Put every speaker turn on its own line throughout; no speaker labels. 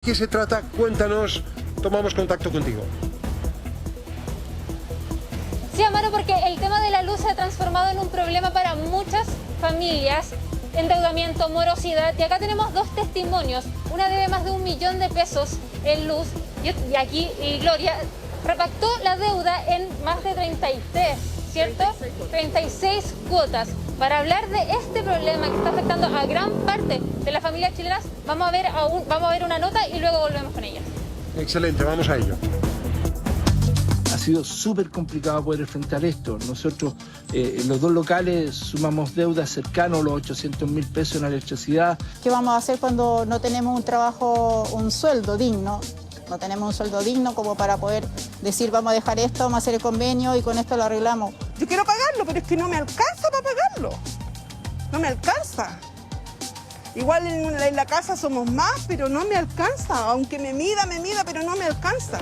¿Qué se trata? Cuéntanos, tomamos contacto contigo.
Sí, Amaro, porque el tema de la luz se ha transformado en un problema para muchas familias. Endeudamiento, morosidad, y acá tenemos dos testimonios. Una debe más de 1 millón de pesos en luz y aquí Gloria repactó la deuda en más de 33, ¿cierto? 36 cuotas. Para hablar de este problema que está afectando a gran parte de las familias chilenas, vamos a ver una nota y luego volvemos con ella.
Excelente, vamos a ello.
Ha sido súper complicado poder enfrentar esto. Nosotros, los dos locales, sumamos deudas cercanos a los 800.000 pesos en la electricidad.
¿Qué vamos a hacer cuando no tenemos un trabajo, un sueldo digno? No tenemos un sueldo digno como para poder decir vamos a dejar esto, vamos a hacer el convenio y con esto lo arreglamos.
Yo quiero pagarlo, pero es que no me alcanza para pagarlo. No me alcanza. Igual en la casa somos más, pero no me alcanza. Aunque me mida, pero no me alcanza.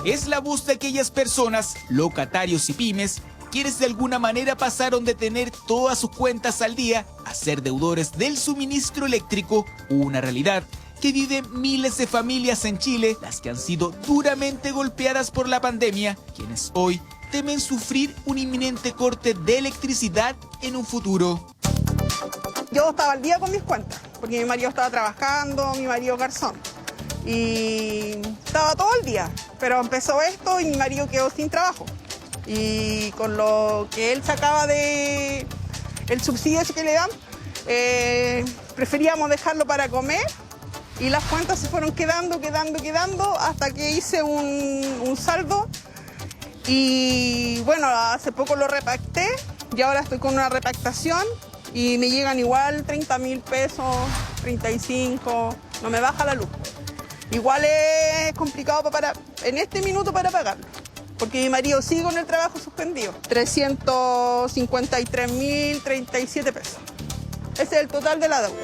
Es la voz de aquellas personas, locatarios y pymes, quienes de alguna manera pasaron de tener todas sus cuentas al día a ser deudores del suministro eléctrico, una realidad que viven miles de familias en Chile, las que han sido duramente golpeadas por la pandemia, quienes hoy temen sufrir un inminente corte de electricidad en un futuro.
Yo estaba al día con mis cuentas, porque mi marido estaba trabajando, mi marido garzón, y estaba todo el día, pero empezó esto y mi marido quedó sin trabajo. Y con lo que él sacaba de el subsidio ese que le dan, preferíamos dejarlo para comer. Y las cuentas se fueron quedando, hasta que hice un saldo. Y bueno, hace poco lo repacté y ahora estoy con una repactación y me llegan igual 30.000 pesos, 35, no me baja la luz. Igual es complicado en este minuto para pagarlo, porque mi marido sigue con el trabajo suspendido. 353.037 pesos. Ese es el total de la deuda.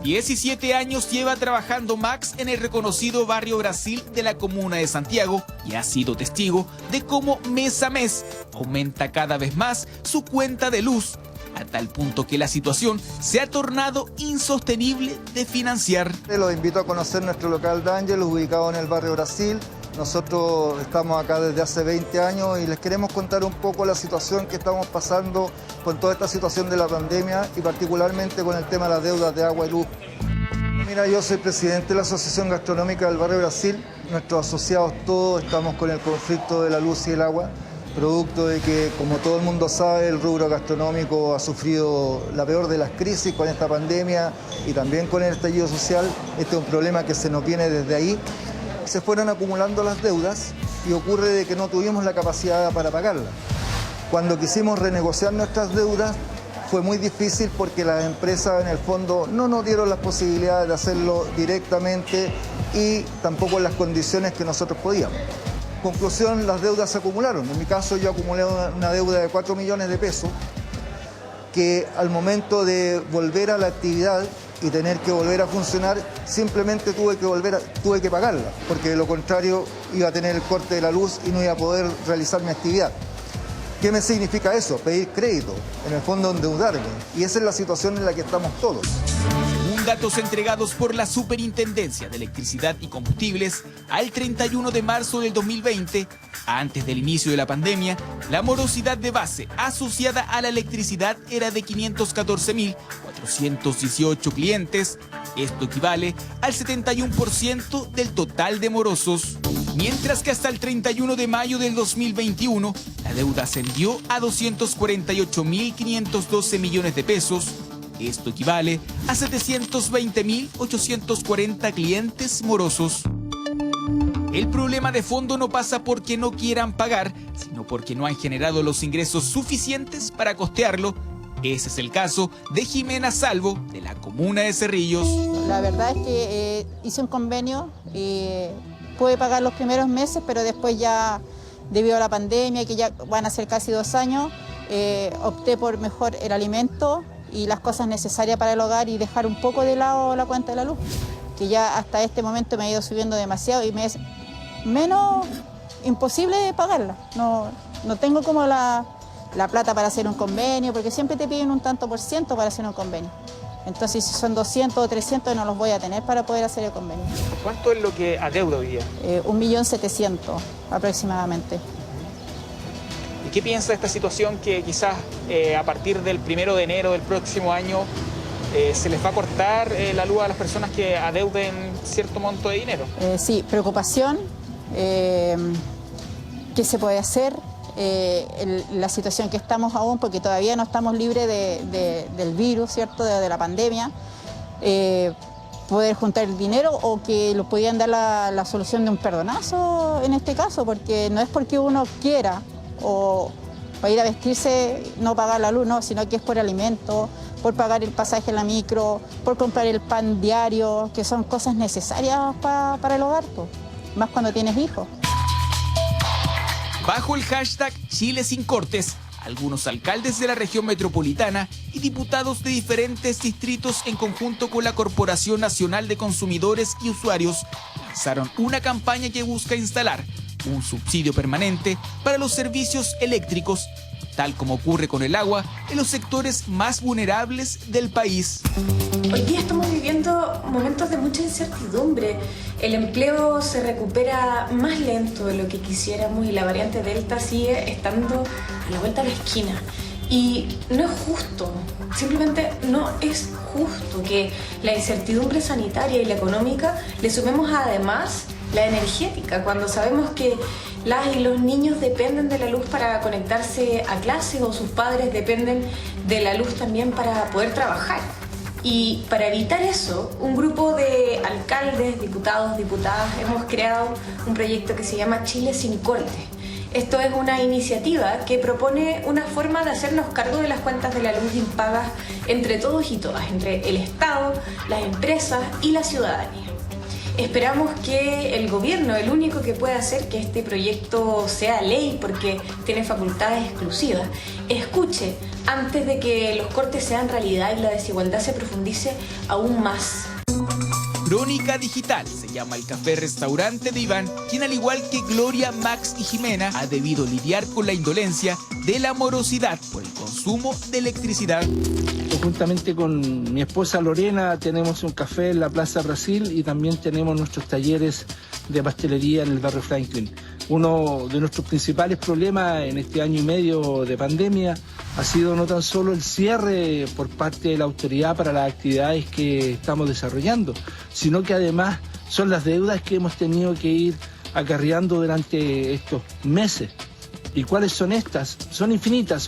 17 años lleva trabajando Max en el reconocido barrio Brasil de la comuna de Santiago y ha sido testigo de cómo mes a mes aumenta cada vez más su cuenta de luz, a tal punto que la situación se ha tornado insostenible de financiar.
Los invito a conocer nuestro local de Ángelos, ubicado en el barrio Brasil. Nosotros estamos acá desde hace 20 años y les queremos contar un poco la situación que estamos pasando con toda esta situación de la pandemia y particularmente con el tema de las deudas de agua y luz. Mira, yo soy presidente de la Asociación Gastronómica del Barrio Brasil. Nuestros asociados todos estamos con el conflicto de la luz y el agua, producto de que, como todo el mundo sabe, el rubro gastronómico ha sufrido la peor de las crisis con esta pandemia y también con el estallido social. Este es un problema que se nos viene desde ahí. Se fueron acumulando las deudas y ocurre de que no tuvimos la capacidad para pagarlas. Cuando quisimos renegociar nuestras deudas fue muy difícil porque las empresas en el fondo no nos dieron las posibilidades de hacerlo directamente y tampoco en las condiciones que nosotros podíamos. Conclusión, las deudas se acumularon. En mi caso yo acumulé una deuda de 4 millones de pesos que al momento de volver a la actividad y tener que volver a funcionar, simplemente tuve que pagarla, porque de lo contrario iba a tener el corte de la luz y no iba a poder realizar mi actividad. ¿Qué me significa eso? Pedir crédito, en el fondo endeudarme, y esa es la situación en la que estamos todos.
Según datos entregados por la Superintendencia de Electricidad y Combustibles, al 31 de marzo del 2020, antes del inicio de la pandemia, la morosidad de base asociada a la electricidad era de 514.418 clientes. Esto equivale al 71% del total de morosos. Mientras que hasta el 31 de mayo del 2021, la deuda ascendió a 248.512 millones de pesos. Esto equivale a 720.840 clientes morosos. El problema de fondo no pasa porque no quieran pagar, sino porque no han generado los ingresos suficientes para costearlo. Ese es el caso de Jimena Salvo, de la comuna de Cerrillos.
La verdad es que hice un convenio y pude pagar los primeros meses, pero después ya, debido a la pandemia, que ya van a ser casi 2 años, opté por mejor el alimento y las cosas necesarias para el hogar y dejar un poco de lado la cuenta de la luz, que ya hasta este momento me ha ido subiendo demasiado y me es menos imposible pagarla. No tengo como la plata para hacer un convenio, porque siempre te piden un tanto por ciento para hacer un convenio. Entonces, si son 200 o 300, no los voy a tener para poder hacer el convenio.
¿Cuánto es lo que adeuda hoy día?
1.700.000 aproximadamente.
¿Y qué piensa de esta situación que quizás a partir del 1 de enero del próximo año se les va a cortar la luz a las personas que adeuden cierto monto de dinero?
Sí, preocupación. ¿Qué se puede hacer? La situación que estamos aún, porque todavía no estamos libres del virus, ¿cierto? De la pandemia. Poder juntar el dinero o que lo podían dar la solución de un perdonazo en este caso, porque no es porque uno quiera o para ir a vestirse no pagar la luz, no, sino que es por alimento, por pagar el pasaje en la micro, por comprar el pan diario, que son cosas necesarias para el hogar, pues, más cuando tienes hijos.
Bajo el hashtag Chile sin cortes, algunos alcaldes de la región metropolitana y diputados de diferentes distritos en conjunto con la Corporación Nacional de Consumidores y Usuarios lanzaron una campaña que busca instalar un subsidio permanente para los servicios eléctricos, tal como ocurre con el agua en los sectores más vulnerables del país.
Hoy día estamos viviendo momentos de mucha incertidumbre. El empleo se recupera más lento de lo que quisiéramos y la variante Delta sigue estando a la vuelta de la esquina. Y no es justo, simplemente no es justo que la incertidumbre sanitaria y la económica le sumemos además la energética, cuando sabemos que las y los niños dependen de la luz para conectarse a clases o sus padres dependen de la luz también para poder trabajar. Y para evitar eso, un grupo de alcaldes, diputados, diputadas, hemos creado un proyecto que se llama Chile sin cortes. Esto es una iniciativa que propone una forma de hacernos cargo de las cuentas de la luz impagas entre todos y todas, entre el Estado, las empresas y la ciudadanía. Esperamos que el gobierno, el único que puede hacer que este proyecto sea ley porque tiene facultades exclusivas, escuche antes de que los cortes sean realidad y la desigualdad se profundice aún más.
Crónica Digital se llama el café-restaurante de Iván, quien al igual que Gloria, Max y Jimena ha debido lidiar con la indolencia de la morosidad por el consumo de electricidad.
Juntamente con mi esposa Lorena tenemos un café en la Plaza Brasil y también tenemos nuestros talleres de pastelería en el barrio Franklin. Uno de nuestros principales problemas en este año y medio de pandemia ha sido no tan solo el cierre por parte de la autoridad para las actividades que estamos desarrollando, sino que además son las deudas que hemos tenido que ir acarreando durante estos meses. ¿Y cuáles son estas? Son infinitas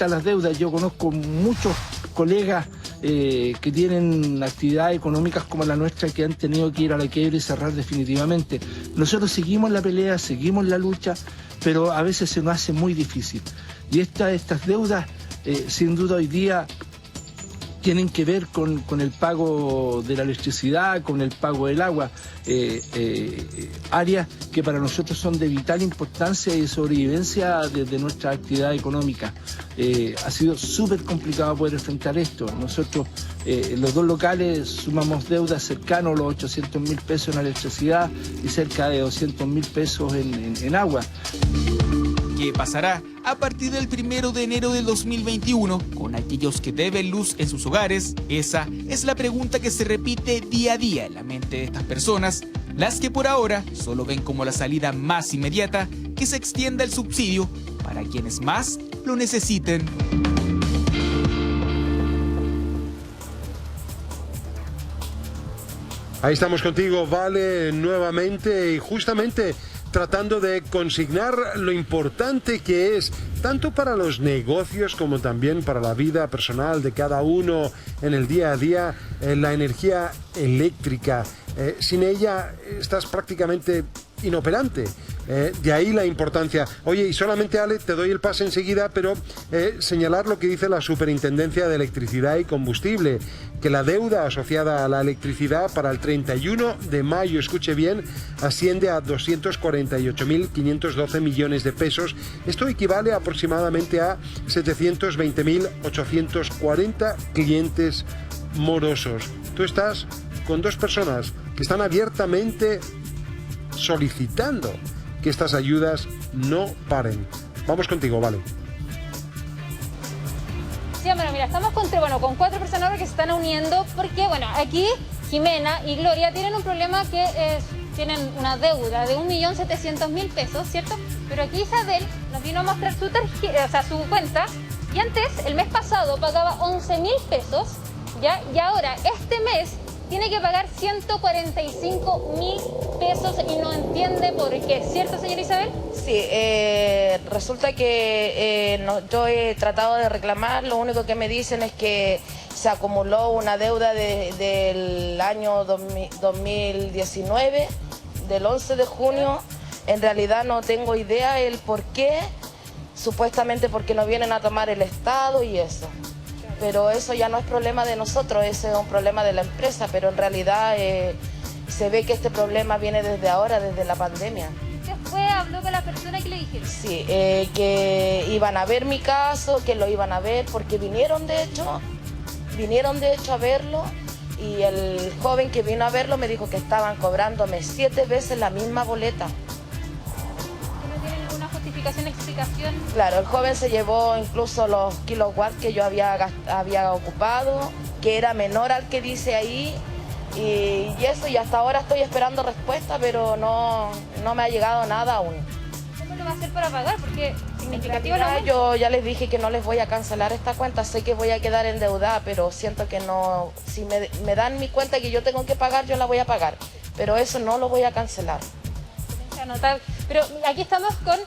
las deudas. Yo conozco muchos colegas que tienen actividades económicas como la nuestra que han tenido que ir a la quiebra y cerrar definitivamente. Nosotros seguimos la pelea, seguimos la lucha, pero a veces se nos hace muy difícil. Y estas deudas, sin duda hoy día, tienen que ver con el pago de la electricidad, con el pago del agua, áreas que para nosotros son de vital importancia y sobrevivencia de nuestra actividad económica. Ha sido súper complicado poder enfrentar esto. Nosotros, los dos locales, sumamos deudas cercanos a los 800.000 pesos en electricidad y cerca de 200.000 pesos en agua.
¿Qué pasará a partir del 1 de enero del 2021 con aquellos que deben luz en sus hogares? Esa es la pregunta que se repite día a día en la mente de estas personas, las que por ahora solo ven como la salida más inmediata que se extienda el subsidio para quienes más lo necesiten.
Ahí estamos contigo, Vale, nuevamente y justamente tratando de consignar lo importante que es, tanto para los negocios como también para la vida personal de cada uno en el día a día, la energía eléctrica. Sin ella estás prácticamente inoperante. De ahí la importancia. Oye, y solamente, Ale, te doy el pase enseguida, pero señalar lo que dice la Superintendencia de Electricidad y Combustible, que la deuda asociada a la electricidad para el 31 de mayo, escuche bien, asciende a 248.512 millones de pesos. Esto equivale aproximadamente a 720.840 clientes morosos. Tú estás con dos personas que están abiertamente solicitando que estas ayudas no paren. Vamos contigo, Vale.
Sí, bueno, mira, Mira, estamos con 4 personas que se están uniendo porque, bueno, aquí Jimena y Gloria tienen un problema que tienen una deuda de 1.700.000 pesos, ¿cierto? Pero aquí Isabel nos vino a mostrar su cuenta y antes, el mes pasado, pagaba 11.000 pesos, ¿ya? Y ahora, este mes, tiene que pagar 145.000 pesos y no entiende por qué, ¿cierto, señora Isabel?
Sí, resulta que yo he tratado de reclamar, lo único que me dicen es que se acumuló una deuda del año 2019, del 11 de junio, en realidad no tengo idea el por qué, supuestamente porque nos vienen a tomar el Estado y eso. Pero eso ya no es problema de nosotros, ese es un problema de la empresa, pero en realidad se ve que este problema viene desde ahora, desde la pandemia.
¿Usted habló con la persona que le dijeron?
Sí, que iban a ver mi caso, que lo iban a ver, porque vinieron de hecho a verlo, y el joven que vino a verlo me dijo que estaban cobrándome 7 veces la misma boleta.
Explicación.
Claro, el joven se llevó incluso los kilowatts que yo había ocupado, que era menor al que dice ahí, y eso, y hasta ahora estoy esperando respuesta, pero no me ha llegado nada aún.
¿Cómo lo va a hacer para pagar? Porque significativo
yo ya les dije que no les voy a cancelar esta cuenta, sé que voy a quedar endeudada, pero siento que no, si me dan mi cuenta que yo tengo que pagar, yo la voy a pagar, pero eso no lo voy a cancelar.
Pero aquí estamos con,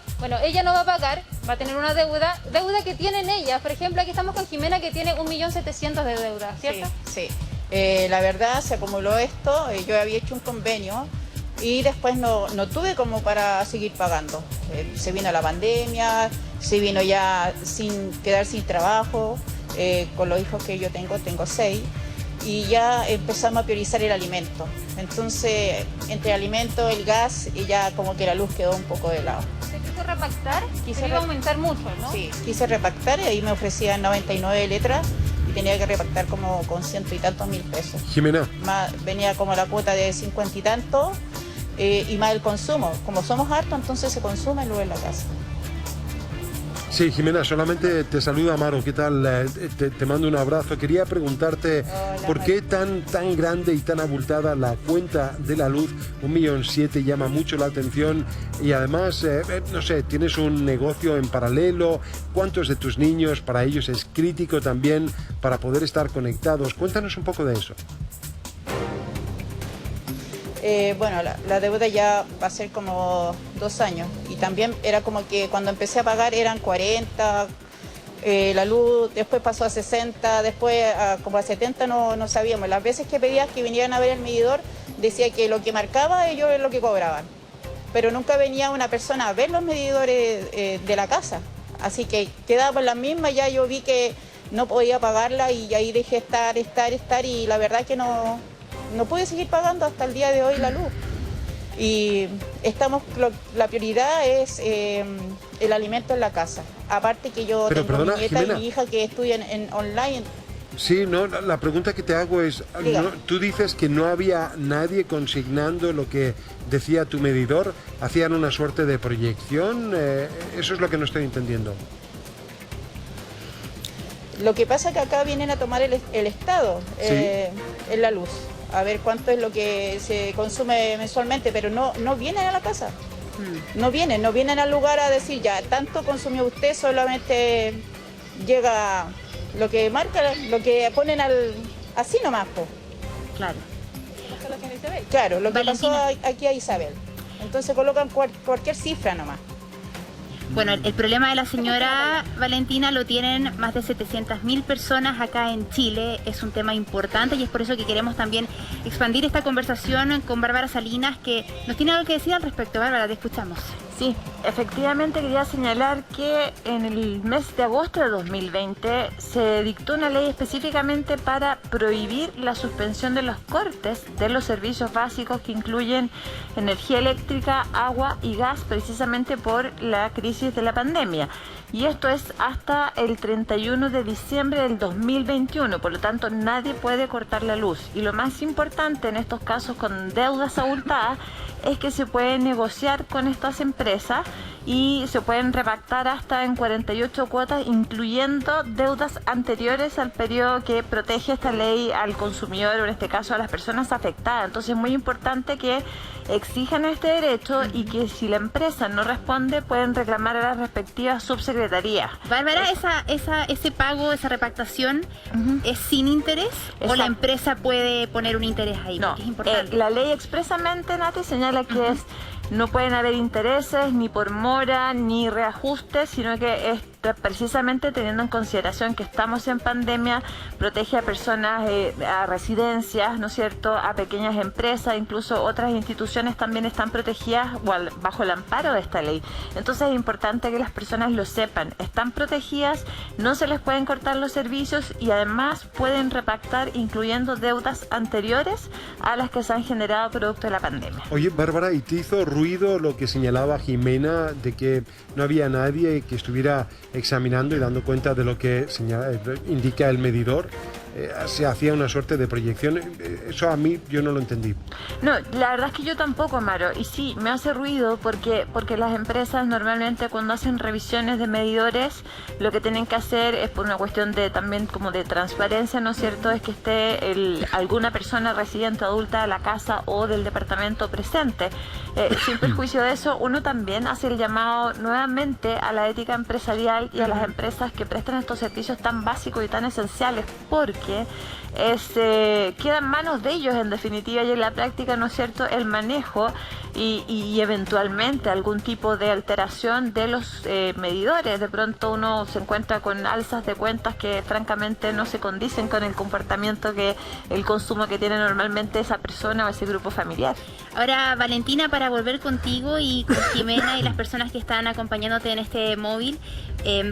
ella no va a pagar, va a tener una deuda que tienen ellas. Por ejemplo, aquí estamos con Jimena que tiene 1.700.000 de deuda, ¿cierto?
Sí. La verdad se acumuló esto, yo había hecho un convenio y después no tuve como para seguir pagando. Se vino la pandemia, se vino ya quedar sin trabajo, con los hijos que yo tengo 6. Y ya empezamos a priorizar el alimento. Entonces, entre el alimento, el gas, y ya como que la luz quedó un poco de lado.
¿Se quiso repactar? Iba a aumentar mucho, ¿no?
Sí, quise repactar y ahí me ofrecían 99 letras y tenía que repactar como con 100 y tantos mil pesos.
Jimena.
Venía como la cuota de 50 y tantos y más el consumo. Como somos hartos, entonces se consume luego en la casa.
Sí, Jimena, solamente te saluda Amaro, ¿qué tal? Te mando un abrazo. Quería preguntarte,
hola,
¿por qué tan grande y tan abultada la cuenta de la luz? 1,7 millones llama mucho la atención y además, no sé, tienes un negocio en paralelo. ¿Cuántos de tus niños para ellos es crítico también para poder estar conectados? Cuéntanos un poco de eso.
La deuda ya va a ser como 2 años y también era como que cuando empecé a pagar eran 40, la luz después pasó a 60, después como a 70 no sabíamos. Las veces que pedías que vinieran a ver el medidor decía que lo que marcaba ellos es lo que cobraban, pero nunca venía una persona a ver los medidores de la casa, así que quedaba en la misma. Ya yo vi que no podía pagarla y ahí dejé estar y la verdad que no pude seguir pagando hasta el día de hoy la luz. Y la prioridad es el alimento en la casa. Aparte que yo tengo mi nieta, Jimena, y mi hija que estudian en online.
Sí, no, la pregunta que te hago es, tú dices que no había nadie consignando lo que decía tu medidor, hacían una suerte de proyección, eso es lo que no estoy entendiendo.
Lo que pasa es que acá vienen a tomar el Estado en la luz, a ver cuánto es lo que se consume mensualmente, pero no vienen a la casa, no vienen al lugar a decir ya, tanto consumió usted, solamente llega lo que marca, lo que ponen así nomás, po.
Claro.
Claro, lo que pasó aquí a Isabel. Entonces colocan cualquier cifra nomás.
Bueno, el problema de la señora Valentina lo tienen más de 700.000 personas acá en Chile. Es un tema importante y es por eso que queremos también expandir esta conversación con Bárbara Salinas, que nos tiene algo que decir al respecto. Bárbara, te escuchamos.
Sí, efectivamente quería señalar que en el mes de agosto de 2020 se dictó una ley específicamente para prohibir la suspensión de los cortes de los servicios básicos que incluyen energía eléctrica, agua y gas, precisamente por la crisis de la pandemia. Y esto es hasta el 31 de diciembre del 2021, por lo tanto nadie puede cortar la luz. Y lo más importante en estos casos con deudas abultadas es que se puede negociar con estas empresas y se pueden repactar hasta en 48 cuotas, incluyendo deudas anteriores al periodo que protege esta ley al consumidor, o en este caso a las personas afectadas. Entonces es muy importante que exijan este derecho y que si la empresa no responde pueden reclamar a las respectivas subsecretarías.
Bárbara, ese pago, esa repactación, ¿es sin interés?
Exacto.
¿O la empresa puede poner un interés ahí?
No,
es importante.
la ley expresamente, Nati, señala que no pueden haber intereses ni por mora ni reajustes, sino que es precisamente teniendo en consideración que estamos en pandemia, protege a personas, a residencias, ¿no es cierto?, a pequeñas empresas, incluso otras instituciones también están protegidas bajo el amparo de esta ley. Entonces es importante que las personas lo sepan, están protegidas, no se les pueden cortar los servicios y además pueden repactar incluyendo deudas anteriores a las que se han generado producto de la pandemia.
Oye, Bárbara, ¿y te hizo ruido lo que señalaba Jimena de que no había nadie que estuviera examinando y dando cuenta de lo que indica el medidor? Se hacía una suerte de proyección. Eso a mí yo no lo entendí.
No, la verdad es que yo tampoco, Amaro. Y sí, me hace ruido porque las empresas normalmente cuando hacen revisiones de medidores lo que tienen que hacer es por una cuestión de también como de transparencia, ¿no es cierto?, es que esté alguna persona residente adulta de la casa o del departamento presente. Sin perjuicio de eso, uno también hace el llamado nuevamente a la ética empresarial y a las empresas que prestan estos servicios tan básicos y tan esenciales, porque queda en manos de ellos en definitiva y en la práctica, ¿no es cierto?, el manejo y eventualmente algún tipo de alteración de los medidores. De pronto uno se encuentra con alzas de cuentas que francamente no se condicen con el comportamiento el consumo que tiene normalmente esa persona o ese grupo familiar.
Ahora, Valentina, para volver contigo y con Jimena y las personas que están acompañándote en este móvil,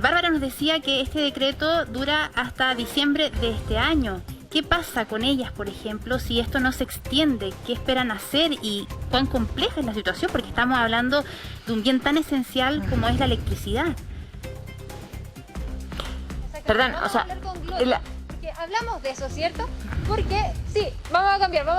Bárbara nos decía que este decreto dura hasta diciembre de este año. ¿Qué pasa con ellas, por ejemplo, si esto no se extiende? ¿Qué esperan hacer y cuán compleja es la situación? Porque estamos hablando de un bien tan esencial como es la electricidad.
Perdón, o sea...
Porque hablamos de eso, ¿cierto? Porque, sí, vamos a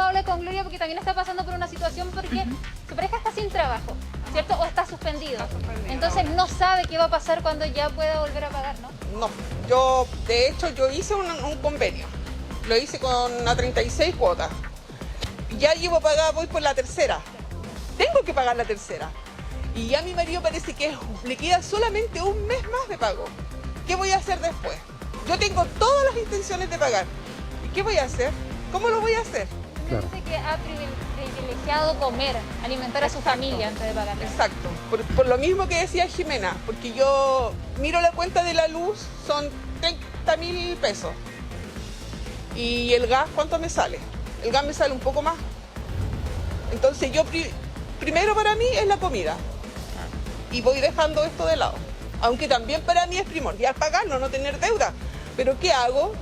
hablar con Gloria porque también está pasando por una situación porque su pareja está sin trabajo, ¿cierto? O está suspendido. Entonces no sabe qué va a pasar cuando ya pueda volver a pagar, ¿no?
No, yo hice un convenio. Lo hice con a 36 cuotas. Ya llevo pagada, voy por la tercera. Tengo que pagar la tercera. Y ya mi marido parece que le queda solamente un mes más de pago. ¿Qué voy a hacer después? Yo tengo todas las intenciones de pagar. ¿Y qué voy a hacer? ¿Cómo lo voy a hacer?
Claro. Dice que ha privilegiado comer, alimentar a su familia antes de pagar.
Exacto. Por lo mismo que decía Jimena, porque yo miro la cuenta de la luz, son 30.000 pesos. ¿Y el gas cuánto me sale? El gas me sale un poco más. Entonces yo primero para mí es la comida. Y voy dejando esto de lado. Aunque también para mí es primordial pagarlo, no tener deuda. Pero ¿qué hago?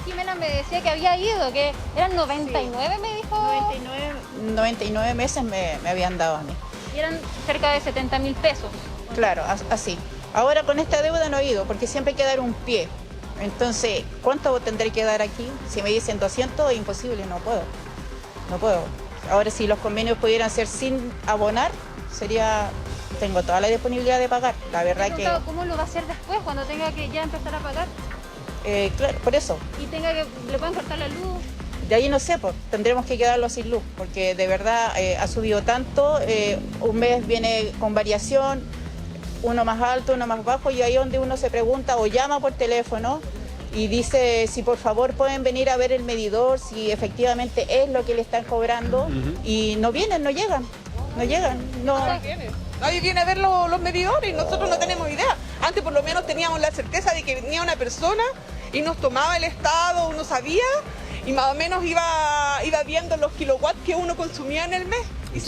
Jimena me decía que había ido, que eran 99, me dijo.
99 meses me habían dado a mí.
Y eran cerca de 70.000 pesos.
Claro, así. Ahora con esta deuda no he ido, porque siempre hay que dar un pie. Entonces, ¿cuánto tendré que dar aquí? Si me dicen 200, es imposible, no puedo. Ahora, si los convenios pudieran ser sin abonar, tengo toda la disponibilidad de pagar. La verdad que...
¿Cómo lo va a hacer después, cuando tenga que ya empezar a pagar?
Claro, por eso.
Y le pueden cortar la luz.
De ahí no sé, pues tendremos que quedarlo sin luz, porque de verdad ha subido tanto, un mes viene con variación, uno más alto, uno más bajo, y ahí donde uno se pregunta o llama por teléfono y dice si por favor pueden venir a ver el medidor, si efectivamente es lo que le están cobrando, y no vienen, no llegan.
Nadie viene a ver los medidores y nosotros no tenemos idea. Antes por lo menos teníamos la certeza de que venía una persona y nos tomaba el estado, uno sabía y más o menos iba viendo los kilowatts que uno consumía en el mes y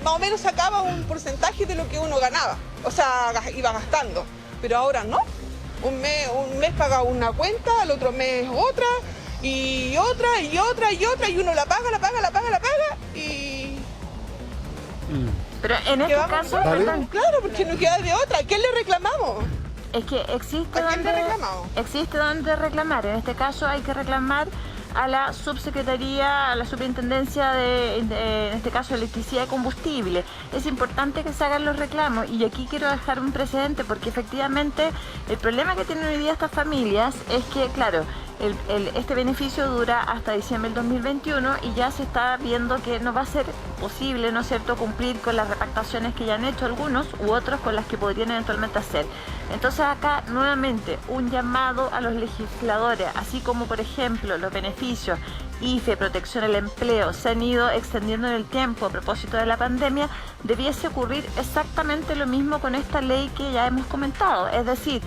más o menos sacaba un porcentaje de lo que uno ganaba, o sea, iba gastando. Pero ahora no, un mes paga una cuenta, al otro mes otra y otra y otra y otra y uno la paga y...
Pero en este caso,
claro, porque no queda de otra. ¿A quién le reclamamos?
Es que existe donde reclamar. En este caso hay que reclamar a la subsecretaría, a la superintendencia de en este caso, electricidad y combustible. Es importante que se hagan los reclamos, y aquí quiero dejar un precedente, porque efectivamente el problema que tienen hoy día estas familias es que, claro, este beneficio dura hasta diciembre del 2021 y ya se está viendo que no va a ser posible, ¿no es cierto?, cumplir con las repactaciones que ya han hecho algunos u otros con las que podrían eventualmente hacer. Entonces acá nuevamente un llamado a los legisladores, así como por ejemplo los beneficios IFE, protección al empleo, se han ido extendiendo en el tiempo a propósito de la pandemia, debiese ocurrir exactamente lo mismo con esta ley que ya hemos comentado, es decir,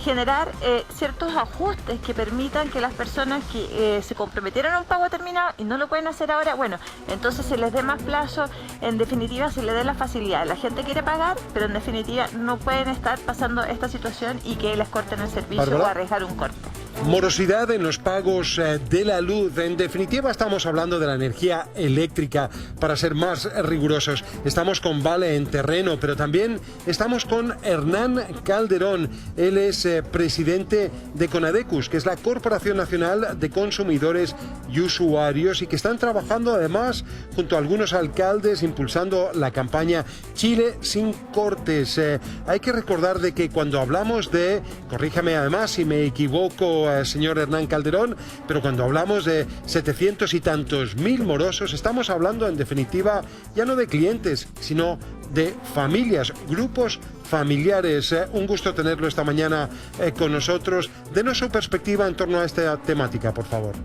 generar ciertos ajustes que permitan que las personas que se comprometieron a un pago determinado y no lo pueden hacer ahora, bueno, entonces se les dé más plazo, en definitiva se les dé la facilidad. La gente quiere pagar, pero en definitiva no pueden estar pasando esta situación y que les corten el servicio, ¿Bárbara?, o arriesgar un corte.
Morosidad en los pagos de la luz. En definitiva, estamos hablando de la energía eléctrica, para ser más rigurosos. Estamos con Vale en terreno, pero también estamos con Hernán Calderón. Él es presidente de Conadecus, que es la Corporación Nacional de Consumidores y Usuarios, y que están trabajando además junto a algunos alcaldes impulsando la campaña Chile sin cortes. Hay que recordar de que cuando hablamos de, corríjame además si me equivoco, señor Hernán Calderón, pero cuando hablamos de 700 y tantos mil morosos, estamos hablando en definitiva ya no de clientes, sino de familias, grupos familiares. Un gusto tenerlo esta mañana con nosotros. Denos su perspectiva en torno a esta temática, por favor.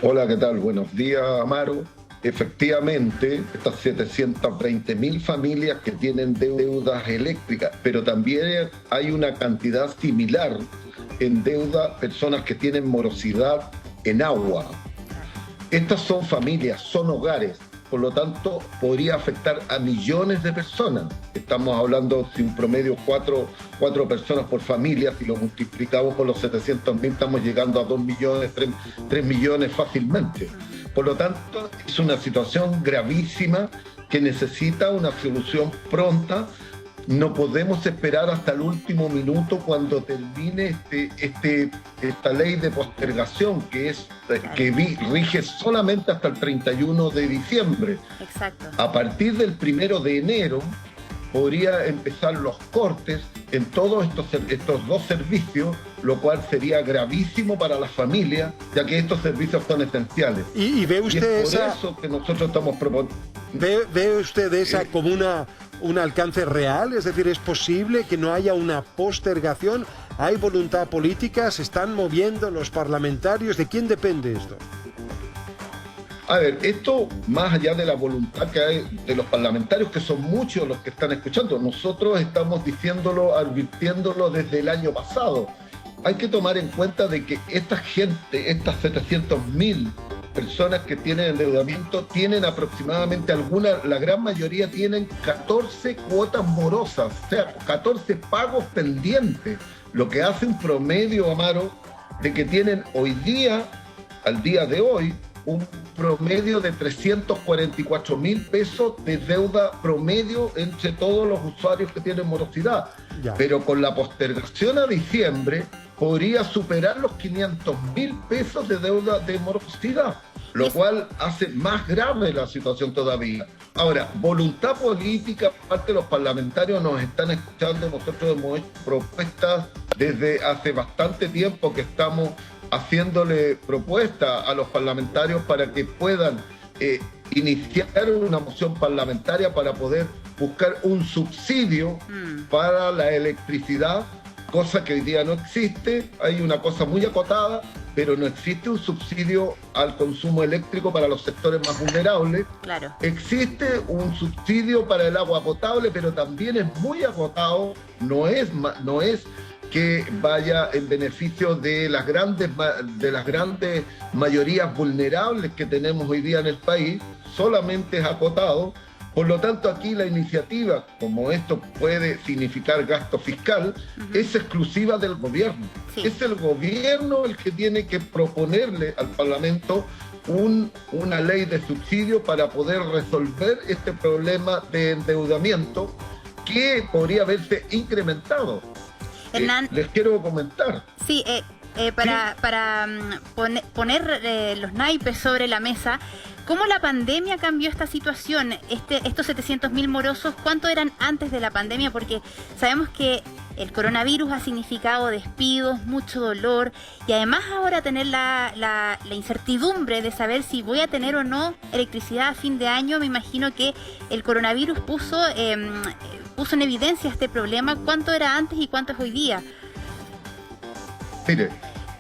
Hola, ¿qué tal? Buenos días, Amaro. Efectivamente, estas 720.000 familias que tienen deudas eléctricas, pero también hay una cantidad similar en deuda, personas que tienen morosidad en agua. Estas son familias, son hogares, por lo tanto podría afectar a millones de personas. Estamos hablando de un promedio 4 personas por familia. Si lo multiplicamos por los 700.000 estamos llegando a 2 millones, 3 millones fácilmente. Por lo tanto, es una situación gravísima que necesita una solución pronta. No podemos esperar hasta el último minuto cuando termine esta ley de postergación que rige solamente hasta el 31 de diciembre.
Exacto.
A partir del 1 de enero podría empezar los cortes en todos estos dos servicios, lo cual sería gravísimo para las familias, ya que estos servicios son esenciales.
¿Y ve usted
es por eso que nosotros estamos proponiendo...
¿Ve usted esa como un alcance real? Es decir, ¿es posible que no haya una postergación? ¿Hay voluntad política? ¿Se están moviendo los parlamentarios? ¿De quién depende esto?
A ver, esto más allá de la voluntad que hay de los parlamentarios, que son muchos los que están escuchando, nosotros estamos diciéndolo, advirtiéndolo desde el año pasado. Hay que tomar en cuenta de que esta gente, estas 700.000 personas que tienen endeudamiento, tienen aproximadamente la gran mayoría tienen 14 cuotas morosas, o sea, 14 pagos pendientes, lo que hace un promedio, Amaro, de que tienen hoy día, al día de hoy, un promedio de 344.000 pesos de deuda promedio entre todos los usuarios que tienen morosidad. Ya. Pero con la postergación a diciembre podría superar los 500.000 pesos de deuda de morosidad, lo cual hace más grave la situación todavía. Ahora, voluntad política, parte de los parlamentarios nos están escuchando, nosotros hemos hecho propuestas desde hace bastante tiempo que estamos haciéndole propuesta a los parlamentarios para que puedan iniciar una moción parlamentaria para poder buscar un subsidio para la electricidad, cosa que hoy día no existe. Hay una cosa muy acotada, pero no existe un subsidio al consumo eléctrico para los sectores más vulnerables.
Claro.
Existe un subsidio para el agua potable, pero también es muy acotado, no es que vaya en beneficio de las grandes mayorías vulnerables que tenemos hoy día en el país, solamente es acotado. Por lo tanto, aquí la iniciativa, como esto puede significar gasto fiscal, es exclusiva del gobierno. Sí. Es el gobierno el que tiene que proponerle al Parlamento una ley de subsidio para poder resolver este problema de endeudamiento que podría haberse incrementado.
Hernán,
les quiero comentar.
Sí, poner los naipes sobre la mesa. ¿Cómo la pandemia cambió esta situación? Estos 700.000 morosos, ¿cuánto eran antes de la pandemia? Porque sabemos que el coronavirus ha significado despidos, mucho dolor y además ahora tener la incertidumbre de saber si voy a tener o no electricidad a fin de año. Me imagino que el coronavirus puso en evidencia este problema. ¿Cuánto era antes y cuánto es hoy día?
Mire,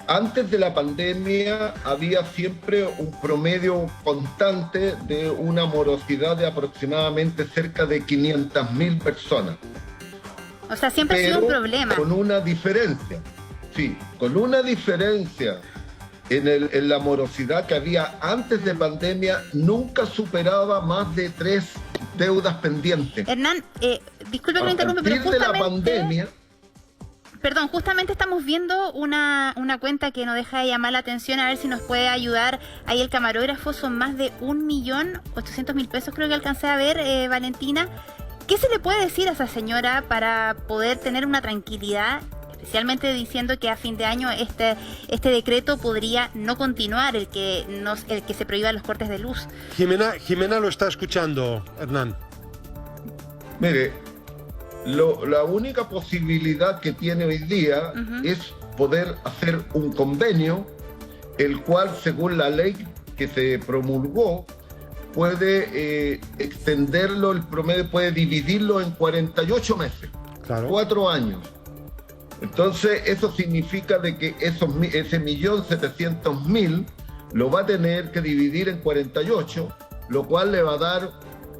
antes de la pandemia había siempre un promedio constante de una morosidad de aproximadamente cerca de 500.000 personas.
O sea, siempre ha sido un problema.
Con una diferencia, sí, con una diferencia en la morosidad que había antes de pandemia, nunca superaba más de 3 deudas pendientes.
Hernán, disculpe que lo interrumpa, pero justamente...
de la pandemia...
Perdón, justamente estamos viendo una cuenta que nos deja de llamar la atención, a ver si nos puede ayudar. Ahí el camarógrafo, son más de 1.800.000 pesos, creo que alcancé a ver, Valentina. ¿Qué se le puede decir a esa señora para poder tener una tranquilidad, especialmente diciendo que a fin de año este decreto podría no continuar, el que se prohíban los cortes de luz?
Jimena lo está escuchando, Hernán.
Mire, la única posibilidad que tiene hoy día es poder hacer un convenio, el cual, según la ley que se promulgó, puede extenderlo, el promedio puede dividirlo en 48 meses, claro. 4 años. Entonces, eso significa de que ese 1.700.000 lo va a tener que dividir en 48, lo cual le va a dar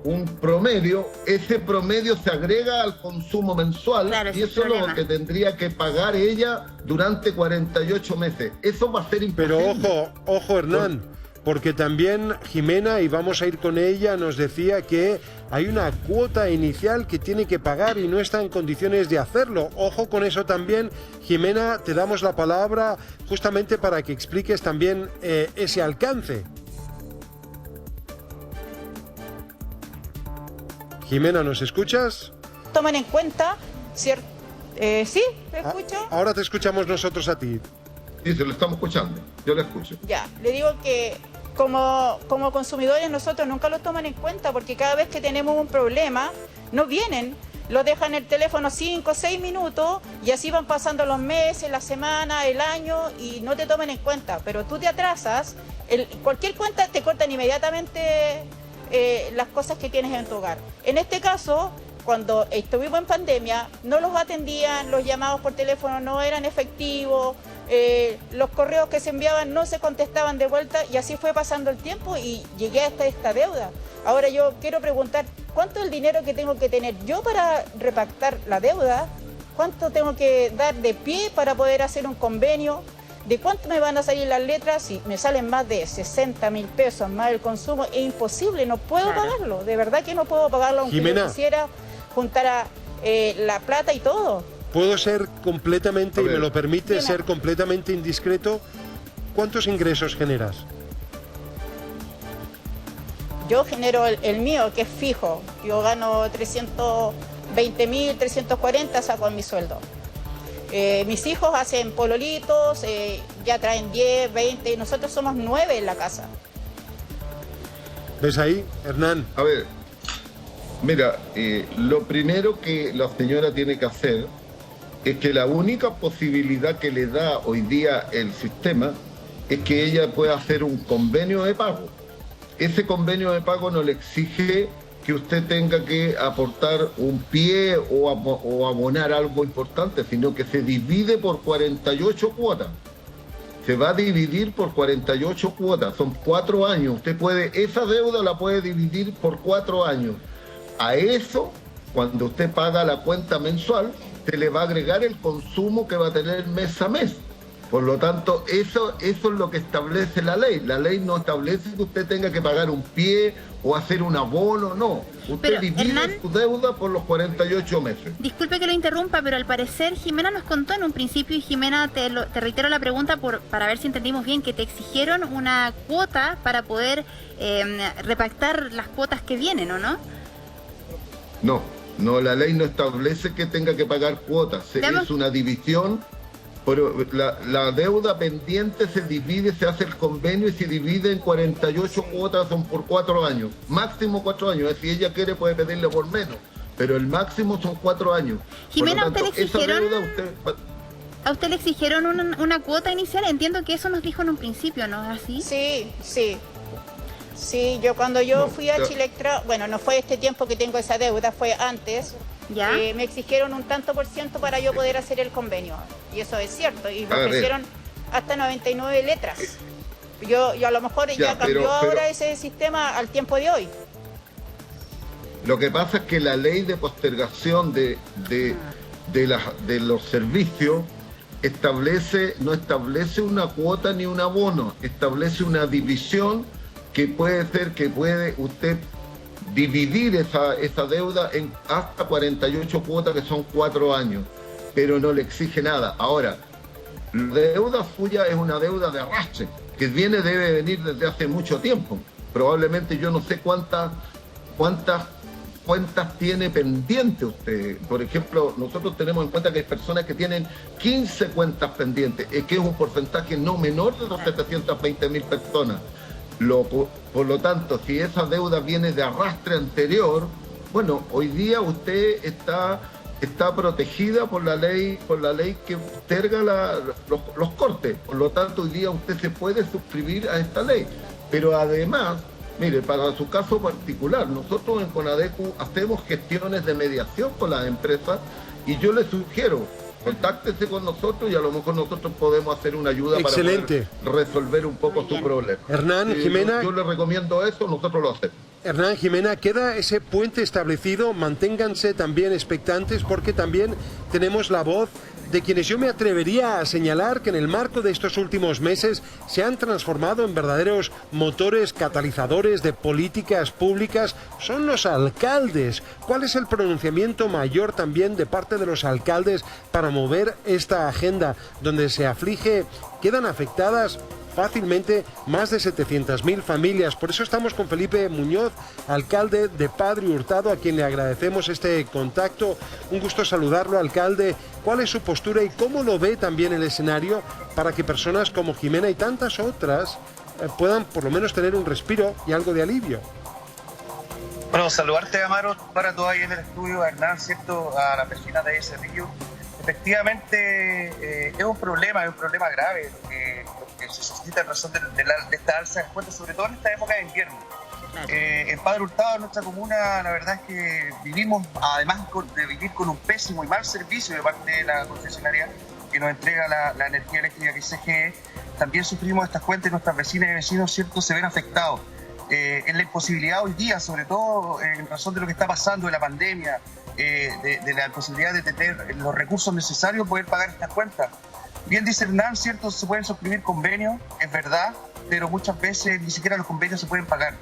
un promedio. Ese promedio se agrega al consumo mensual, claro, y eso es lo que tendría que pagar ella durante 48 meses. Eso va a ser imposible.
Pero ojo, Hernán, porque también Jimena, y vamos a ir con ella, nos decía que hay una cuota inicial que tiene que pagar y no está en condiciones de hacerlo. Ojo con eso también. Jimena, te damos la palabra justamente para que expliques también ese alcance. Jimena, ¿nos escuchas?
Toman en cuenta, ¿cierto? ¿Sí? ¿Te escucho?
Ahora te escuchamos nosotros a ti.
Sí, se lo estamos escuchando. Yo lo escucho.
Ya, le digo que como consumidores nosotros nunca lo toman en cuenta, porque cada vez que tenemos un problema, no vienen, lo dejan el teléfono 5 o 6 minutos y así van pasando los meses, la semana, el año y no te toman en cuenta. Pero tú te atrasas, cualquier cuenta te cortan inmediatamente las cosas que tienes en tu hogar. En este caso, cuando estuvimos en pandemia, no los atendían, los llamados por teléfono no eran efectivos, los correos que se enviaban no se contestaban de vuelta y así fue pasando el tiempo y llegué hasta esta deuda. Ahora yo quiero preguntar, ¿cuánto es el dinero que tengo que tener yo para repactar la deuda? ¿Cuánto tengo que dar de pie para poder hacer un convenio? ¿De cuánto me van a salir las letras? Si me salen más de 60.000 pesos más el consumo, es imposible, no puedo pagarlo. De verdad que no puedo pagarlo, aunque yo quisiera juntar la plata y todo.
¿Puedo ser completamente, y me lo permite, ser completamente indiscreto? ¿Cuántos ingresos generas?
Yo genero el mío, que es fijo. Yo gano 320.000, 340, saco en mi sueldo. Mis hijos hacen pololitos, ya traen 10, 20, nosotros somos 9 en la casa.
¿Ves ahí, Hernán?
A ver, mira, lo primero que la señora tiene que hacer es que la única posibilidad que le da hoy día el sistema es que ella pueda hacer un convenio de pago. Ese convenio de pago no le exige que usted tenga que aportar un pie o abonar algo importante, sino que se divide por 48 cuotas. Se va a dividir por 48 cuotas, son 4 años. Usted puede, esa deuda la puede dividir por 4 años. A eso, cuando usted paga la cuenta mensual, se le va a agregar el consumo que va a tener mes a mes. Por lo tanto, eso es lo que establece la ley. La ley no establece que usted tenga que pagar un pie o hacer un abono, no. Usted divide, Hernán, su deuda por los 48 meses.
Disculpe que lo interrumpa, pero al parecer Jimena nos contó en un principio, y Jimena, te reitero la pregunta para ver si entendimos bien, que te exigieron una cuota para poder repactar las cuotas que vienen, ¿o no?
No, la ley no establece que tenga que pagar cuotas. Es una división Pero la deuda pendiente se divide, se hace el convenio y se divide en 48 cuotas, son por 4 años, máximo 4 años. Si ella quiere puede pedirle por menos, pero el máximo son 4 años.
Jimena,
por lo tanto,
¿a usted le exigieron una cuota inicial? Entiendo que eso nos dijo en un principio, ¿no es así?
Sí, cuando yo fui a Chilectra, bueno, no fue este tiempo que tengo esa deuda, fue antes.
¿Ya?
Me exigieron un tanto por ciento para yo poder hacer el convenio. Y eso es cierto. Y me ofrecieron hasta 99 letras. Yo a lo mejor ya cambió ahora ese sistema al tiempo de hoy.
Lo que pasa es que la ley de postergación de los servicios no establece una cuota ni un abono, establece una división que puede ser que puede usted dividir esa deuda en hasta 48 cuotas, que son 4 años, pero no le exige nada. Ahora, la deuda suya es una deuda de arrastre, que debe venir desde hace mucho tiempo. Probablemente yo no sé cuántas cuentas tiene pendiente usted. Por ejemplo, nosotros tenemos en cuenta que hay personas que tienen 15 cuentas pendientes, que es un porcentaje no menor de los 720.000 personas. Por lo tanto, si esa deuda viene de arrastre anterior, bueno, hoy día usted está protegida por la ley que posterga los cortes. Por lo tanto, hoy día usted se puede suscribir a esta ley. Pero además, mire, para su caso particular, nosotros en Conadecu hacemos gestiones de mediación con las empresas y yo les sugiero, contáctese con nosotros y a lo mejor nosotros podemos hacer una ayuda para poder resolver un poco su problema.
Hernán, Jimena,
yo les recomiendo eso, nosotros lo hacemos.
Hernán, Jimena, queda ese puente establecido, manténganse también expectantes porque también tenemos la voz de quienes yo me atrevería a señalar que en el marco de estos últimos meses se han transformado en verdaderos motores catalizadores de políticas públicas, son los alcaldes. ¿Cuál es el pronunciamiento mayor también de parte de los alcaldes para mover esta agenda donde se aflige, quedan afectadas fácilmente más de 700.000 familias? Por eso estamos con Felipe Muñoz, alcalde de Padre Hurtado, a quien le agradecemos este contacto. Un gusto saludarlo, alcalde. ¿Cuál es su postura y cómo lo ve también el escenario para que personas como Jimena y tantas otras puedan por lo menos tener un respiro y algo de alivio?
Bueno, saludarte, Amaro, para todos ahí en el estudio, a Hernán, ¿cierto?, a la vecina de Cerrillo. Efectivamente, es un problema grave lo que se suscita en razón de esta alza de cuentas, sobre todo en esta época de invierno. En Padre Hurtado, en nuestra comuna, la verdad es que vivimos, además de vivir con un pésimo y mal servicio de parte de la concesionaria que nos entrega la energía eléctrica, que es CGE, también sufrimos estas cuentas y nuestras vecinas y vecinos, ¿cierto?, se ven afectados. En la imposibilidad hoy día, sobre todo en razón de lo que está pasando, de la pandemia, de la imposibilidad de tener los recursos necesarios para poder pagar estas cuentas. Bien dice Hernán, ¿cierto?, se pueden suscribir convenios, es verdad, pero muchas veces ni siquiera los convenios se pueden pagar.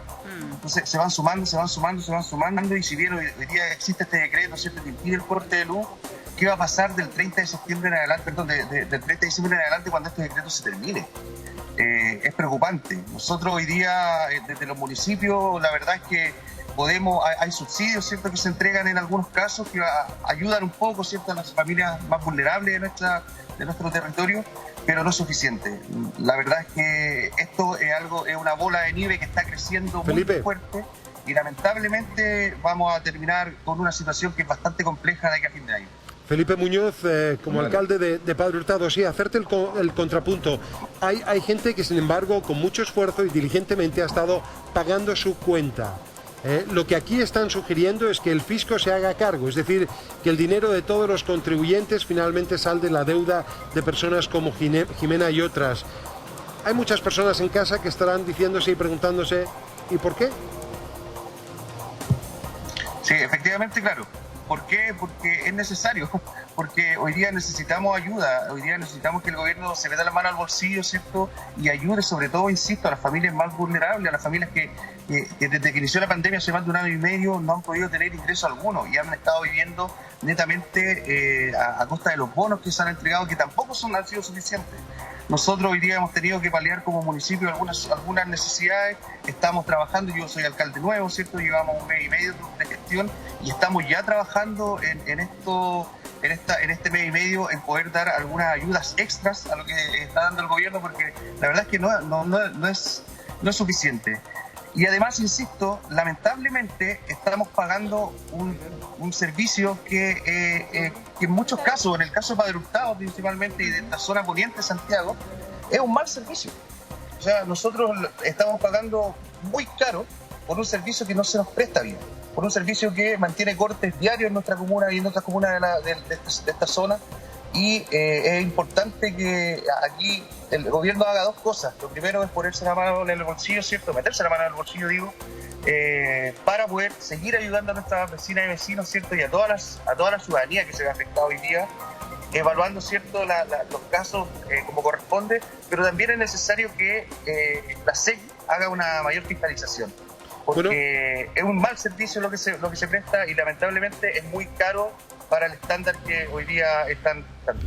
Entonces se van sumando, y si bien hoy día existe este decreto, ¿cierto?, que impide el corte de luz, ¿qué va a pasar del 30 de septiembre en adelante, del 30 de diciembre en adelante cuando este decreto se termine? Es preocupante. Nosotros hoy día, desde los municipios, la verdad es que hay subsidios, ¿cierto?, que se entregan en algunos casos que ayudan un poco, ¿cierto?, a las familias más vulnerables de nuestro territorio, pero no es suficiente. La verdad es que esto es una bola de nieve que está creciendo muy fuerte y lamentablemente vamos a terminar con una situación que es bastante compleja de aquí a fin de año.
Felipe Muñoz, como alcalde de Padre Hurtado, sí, hacerte el contrapunto. Hay gente que, sin embargo, con mucho esfuerzo y diligentemente ha estado pagando su cuenta. Lo que aquí están sugiriendo es que el fisco se haga cargo, es decir, que el dinero de todos los contribuyentes finalmente salde la deuda de personas como Jimena y otras. Hay muchas personas en casa que estarán diciéndose y preguntándose, ¿y por qué?
Sí, efectivamente, claro. ¿Por qué? Porque es necesario, porque hoy día necesitamos ayuda, hoy día necesitamos que el gobierno se meta la mano al bolsillo, ¿cierto?, y ayude sobre todo, insisto, a las familias más vulnerables, a las familias que desde que inició la pandemia hace más de 1 año y medio no han podido tener ingreso alguno y han estado viviendo netamente a costa de los bonos que se han entregado, que tampoco han sido suficientes. Nosotros hoy día hemos tenido que paliar como municipio algunas necesidades, estamos trabajando, yo soy alcalde nuevo, ¿cierto?, llevamos 1 mes y medio de gestión y estamos ya trabajando en en este mes y medio en poder dar algunas ayudas extras a lo que está dando el gobierno, porque la verdad es que no es suficiente. Y además, insisto, lamentablemente estamos pagando un servicio que en muchos casos, en el caso de Padre Hurtado principalmente y de la zona poniente de Santiago, es un mal servicio. O sea, nosotros estamos pagando muy caro por un servicio que no se nos presta bien, por un servicio que mantiene cortes diarios en nuestra comuna y en otras comunas de esta zona. Y es importante que aquí el gobierno haga dos cosas. Lo primero es ponerse la mano en el bolsillo, ¿cierto? Meterse la mano en el bolsillo, digo, para poder seguir ayudando a nuestras vecinas y vecinos, ¿cierto? Y a toda la ciudadanía que se ve afectada hoy día, evaluando, ¿cierto?, los casos como corresponde, pero también es necesario que la SEC haga una mayor fiscalización, porque es un mal servicio lo que se presta y lamentablemente es muy caro para el estándar que hoy día están dando.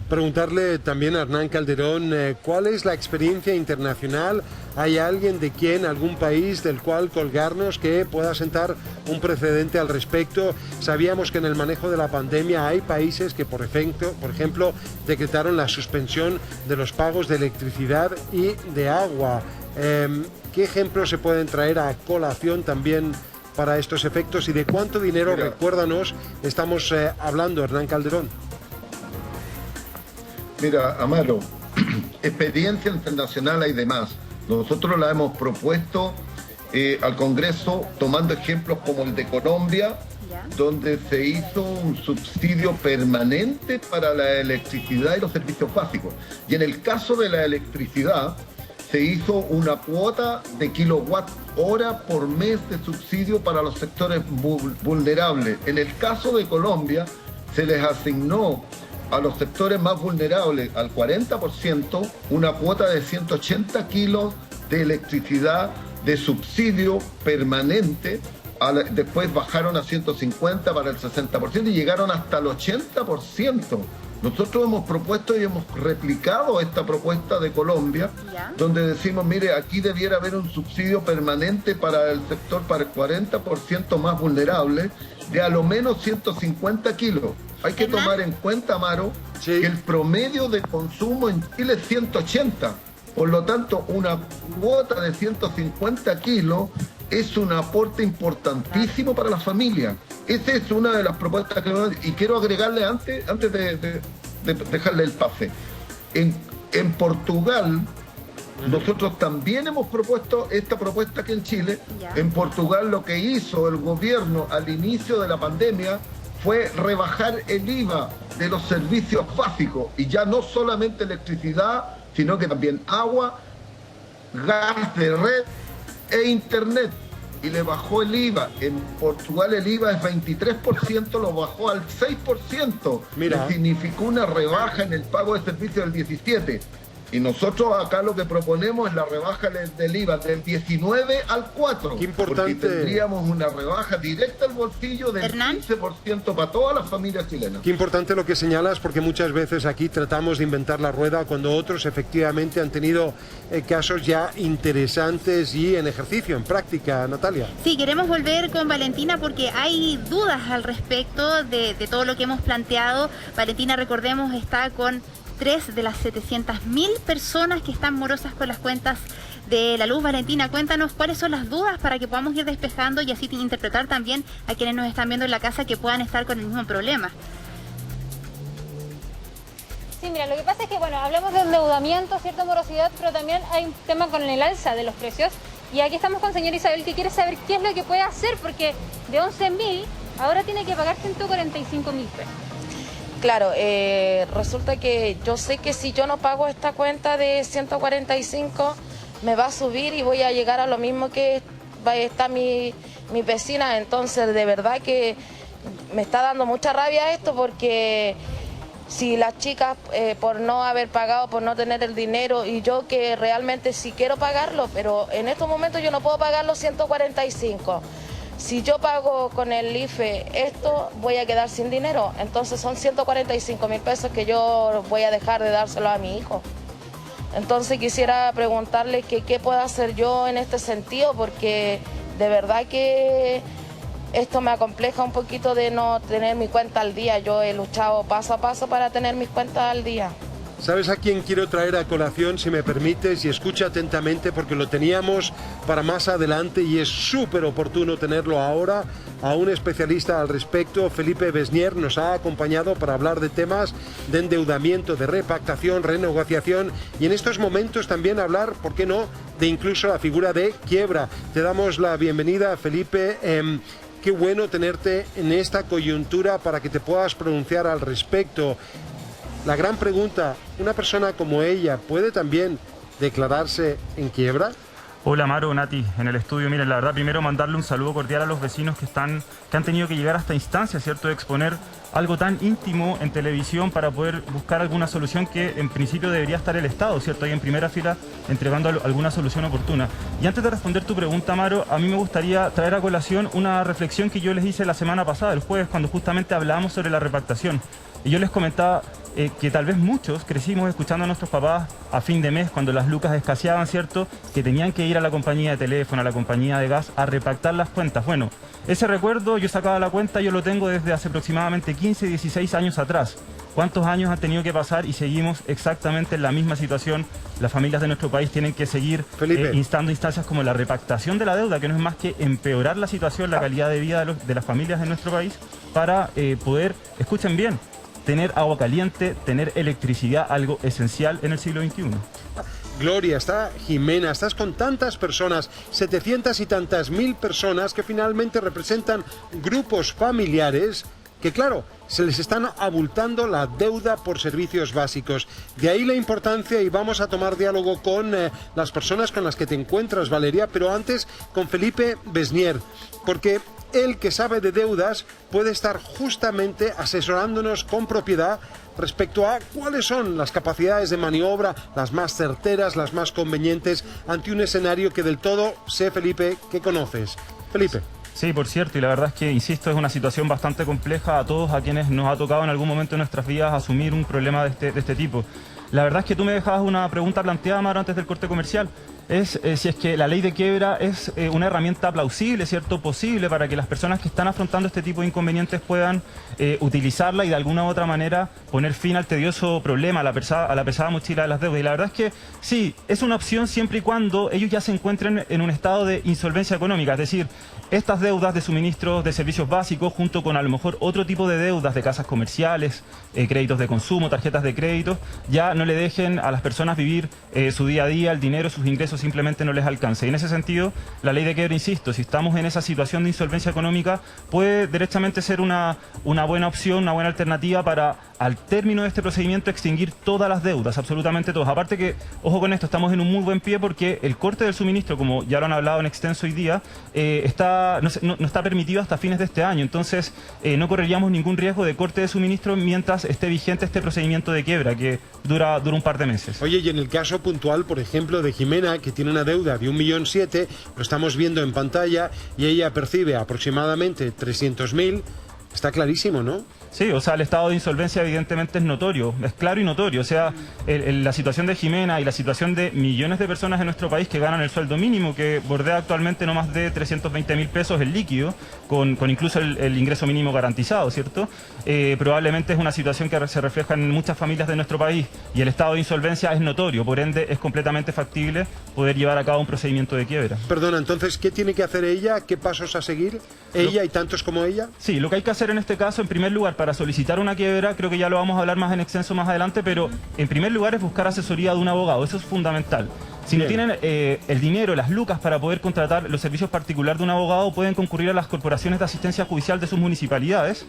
Preguntarle también a Hernán Calderón, ¿cuál es la experiencia internacional? ¿Hay alguien de algún país del cual colgarnos que pueda sentar un precedente al respecto? Sabíamos que en el manejo de la pandemia hay países que, por ejemplo, decretaron la suspensión de los pagos de electricidad y de agua. ¿Qué ejemplos se pueden traer a colación también para estos efectos y de cuánto dinero, recuérdanos, estamos hablando, Hernán Calderón?
Mira, Amaro, experiencia internacional hay demás. Nosotros la hemos propuesto al Congreso tomando ejemplos como el de Colombia, donde se hizo un subsidio permanente para la electricidad y los servicios básicos. Y en el caso de la electricidad, se hizo una cuota de kilowatt hora por mes de subsidio para los sectores vulnerables. En el caso de Colombia, se les asignó a los sectores más vulnerables, al 40%, una cuota de 180 kilos de electricidad de subsidio permanente. Después bajaron a 150 para el 60% y llegaron hasta el 80%. Nosotros hemos propuesto y hemos replicado esta propuesta de Colombia, donde decimos, mire, aquí debiera haber un subsidio permanente para el sector, para el 40% más vulnerable, de a lo menos 150 kilos. Hay que tomar en cuenta, Amaro, que el promedio de consumo en Chile es 180. Por lo tanto, una cuota de 150 kilos es un aporte importantísimo para la familia. Esa es una de las propuestas que... Y quiero agregarle antes de dejarle el pase. En Portugal, nosotros también hemos propuesto esta propuesta aquí en Chile. En Portugal lo que hizo el gobierno al inicio de la pandemia fue rebajar el IVA de los servicios básicos, y ya no solamente electricidad, sino que también agua, gas de red e internet, y le bajó el IVA. En Portugal el IVA es 23%, lo bajó al 6%. Mira, significó una rebaja en el pago de servicios del 17%. Y nosotros acá lo que proponemos es la rebaja del IVA del 19 al 4%. Qué importante. Porque tendríamos una rebaja directa al bolsillo del 15% para todas las familias chilenas.
Qué importante lo que señalas, porque muchas veces aquí tratamos de inventar la rueda cuando otros efectivamente han tenido casos ya interesantes y en ejercicio, en práctica, Natalia.
Sí, queremos volver con Valentina porque hay dudas al respecto de todo lo que hemos planteado. Valentina, recordemos, está con 3 de las 700.000 personas que están morosas con las cuentas de la luz. Valentina, cuéntanos cuáles son las dudas para que podamos ir despejando y así interpretar también a quienes nos están viendo en la casa que puedan estar con el mismo problema.
Sí, mira, lo que pasa es que, bueno, hablamos de endeudamiento, cierta morosidad, pero también hay un tema con el alza de los precios. Y aquí estamos con señora Isabel, que quiere saber qué es lo que puede hacer, porque de 11.000 ahora tiene que pagar 145.000 pesos.
Claro, resulta que yo sé que si yo no pago esta cuenta de 145, me va a subir y voy a llegar a lo mismo que está mi vecina. Entonces, de verdad que me está dando mucha rabia esto, porque si las chicas, por no haber pagado, por no tener el dinero, y yo que realmente sí quiero pagarlo, pero en estos momentos yo no puedo pagar los 145. Si yo pago con el IFE esto, voy a quedar sin dinero. Entonces son 145.000 pesos que yo voy a dejar de dárselo a mi hijo. Entonces quisiera preguntarle que qué puedo hacer yo en este sentido, porque de verdad que esto me acompleja un poquito de no tener mi cuenta al día. Yo he luchado paso a paso para tener mis cuentas al día.
¿Sabes a quién quiero traer a colación, si me permites? Y escucha atentamente porque lo teníamos para más adelante y es súper oportuno tenerlo ahora. A un especialista al respecto, Felipe Besnier, nos ha acompañado para hablar de temas de endeudamiento, de repactación, renegociación y en estos momentos también hablar, ¿por qué no?, de incluso la figura de quiebra. Te damos la bienvenida, Felipe. Qué bueno tenerte en esta coyuntura para que te puedas pronunciar al respecto. La gran pregunta, ¿una persona como ella puede también declararse en quiebra?
Hola Maro, Nati, en el estudio. Miren, la verdad, primero mandarle un saludo cordial a los vecinos que han tenido que llegar a esta instancia, ¿cierto?, de exponer algo tan íntimo en televisión para poder buscar alguna solución que en principio debería estar el Estado, ¿cierto?, ahí en primera fila entregando alguna solución oportuna. Y antes de responder tu pregunta, Maro, a mí me gustaría traer a colación una reflexión que yo les hice la semana pasada, el jueves, cuando justamente hablábamos sobre la repactación. Y yo les comentaba que tal vez muchos crecimos escuchando a nuestros papás a fin de mes, cuando las lucas escaseaban, ¿cierto?, que tenían que ir a la compañía de teléfono, a la compañía de gas, a repactar las cuentas. Bueno, ese recuerdo yo sacaba la cuenta, yo lo tengo desde hace aproximadamente 15, 16 años atrás. ¿Cuántos años han tenido que pasar y seguimos exactamente en la misma situación? Las familias de nuestro país tienen que seguir instando instancias como la repactación de la deuda, que no es más que empeorar la situación, la calidad de vida de las familias de nuestro país para poder, escuchen bien, tener agua caliente, tener electricidad, algo esencial en el siglo XXI.
Gloria, está Jimena, estás con tantas personas, 700 y tantas mil personas que finalmente representan grupos familiares que, claro, se les están abultando la deuda por servicios básicos. De ahí la importancia, y vamos a tomar diálogo con las personas con las que te encuentras, Valeria, pero antes con Felipe Besnier, porque él, que sabe de deudas, puede estar justamente asesorándonos con propiedad respecto a cuáles son las capacidades de maniobra, las más certeras, las más convenientes, ante un escenario que del todo sé, Felipe, que conoces. Felipe.
Sí, por cierto, y la verdad es que, insisto, es una situación bastante compleja a todos a quienes nos ha tocado en algún momento de nuestras vidas asumir un problema de este tipo. La verdad es que tú me dejabas una pregunta planteada, Maro, antes del corte comercial. Es si es que la ley de quiebra es una herramienta plausible, ¿cierto?, posible para que las personas que están afrontando este tipo de inconvenientes puedan utilizarla y de alguna u otra manera poner fin al tedioso problema, a la pesada mochila de las deudas. Y la verdad es que sí, es una opción siempre y cuando ellos ya se encuentren en un estado de insolvencia económica, es decir, estas deudas de suministros de servicios básicos junto con a lo mejor otro tipo de deudas de casas comerciales, créditos de consumo, tarjetas de crédito, ya no le dejen a las personas vivir su día a día, el dinero, sus ingresos simplemente no les alcanza. Y en ese sentido, la ley de quiebra, insisto, si estamos en esa situación de insolvencia económica, puede derechamente ser una buena opción, una buena alternativa para, al término de este procedimiento, extinguir todas las deudas, absolutamente todas. Aparte que, ojo con esto, estamos en un muy buen pie porque el corte del suministro, como ya lo han hablado en extenso hoy día, no está permitido hasta fines de este año. Entonces, no correríamos ningún riesgo de corte de suministro mientras esté vigente este procedimiento de quiebra, que dura un par de meses.
Oye, y en el caso puntual, por ejemplo, de Jimena, que tiene una deuda de 1,7 millones, lo estamos viendo en pantalla, y ella percibe aproximadamente 300.000, está clarísimo, ¿no?
Sí, o sea, el estado de insolvencia evidentemente es notorio, es claro y notorio. O sea, la situación de Jimena y la situación de millones de personas en nuestro país que ganan el sueldo mínimo, que bordea actualmente no más de 320.000 pesos el líquido, con incluso el ingreso mínimo garantizado, ¿cierto? Probablemente es una situación que se refleja en muchas familias de nuestro país y el estado de insolvencia es notorio, por ende es completamente factible poder llevar a cabo un procedimiento de quiebra.
Perdona, entonces, ¿qué tiene que hacer ella? ¿Qué pasos a seguir? ¿Ella y tantos como ella?
Sí, lo que hay que hacer en este caso, en primer lugar, para solicitar una quiebra, creo que ya lo vamos a hablar más en extenso más adelante, pero en primer lugar es buscar asesoría de un abogado, eso es fundamental. Si no tienen el dinero, las lucas para poder contratar los servicios particulares de un abogado, pueden concurrir a las corporaciones de asistencia judicial de sus municipalidades,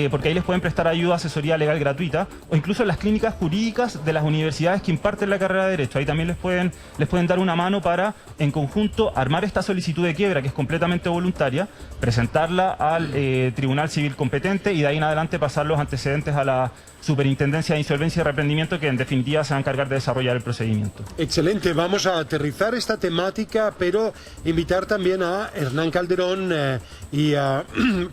porque ahí les pueden prestar ayuda, asesoría legal gratuita, o incluso en las clínicas jurídicas de las universidades que imparten la carrera de Derecho. Ahí también les pueden dar una mano para, en conjunto, armar esta solicitud de quiebra, que es completamente voluntaria, presentarla al tribunal civil competente y de ahí en adelante pasar los antecedentes a la Superintendencia de Insolvencia y Reprendimiento, que en definitiva se va a encargar de desarrollar el procedimiento.
Excelente, vamos vamos a aterrizar esta temática, pero invitar también a Hernán Calderón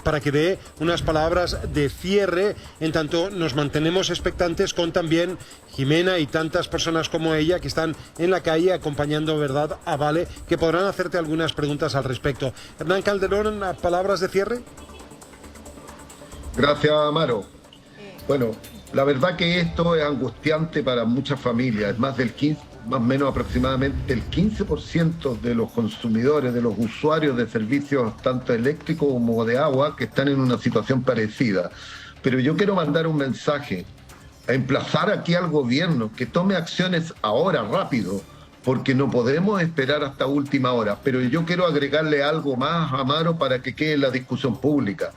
para que dé unas palabras de cierre, en tanto nos mantenemos expectantes con también Jimena y tantas personas como ella que están en la calle acompañando, ¿verdad?, a Vale, que podrán hacerte algunas preguntas al respecto. Hernán Calderón, palabras de cierre.
Gracias, Amaro. Bueno, la verdad que esto es angustiante para muchas familias. Es más o menos aproximadamente el 15% de los consumidores, de los usuarios de servicios tanto eléctricos como de agua, que están en una situación parecida. Pero yo quiero mandar un mensaje, a emplazar aquí al gobierno que tome acciones ahora, rápido, porque no podemos esperar hasta última hora. Pero yo quiero agregarle algo más, Amaro, para que quede en la discusión pública.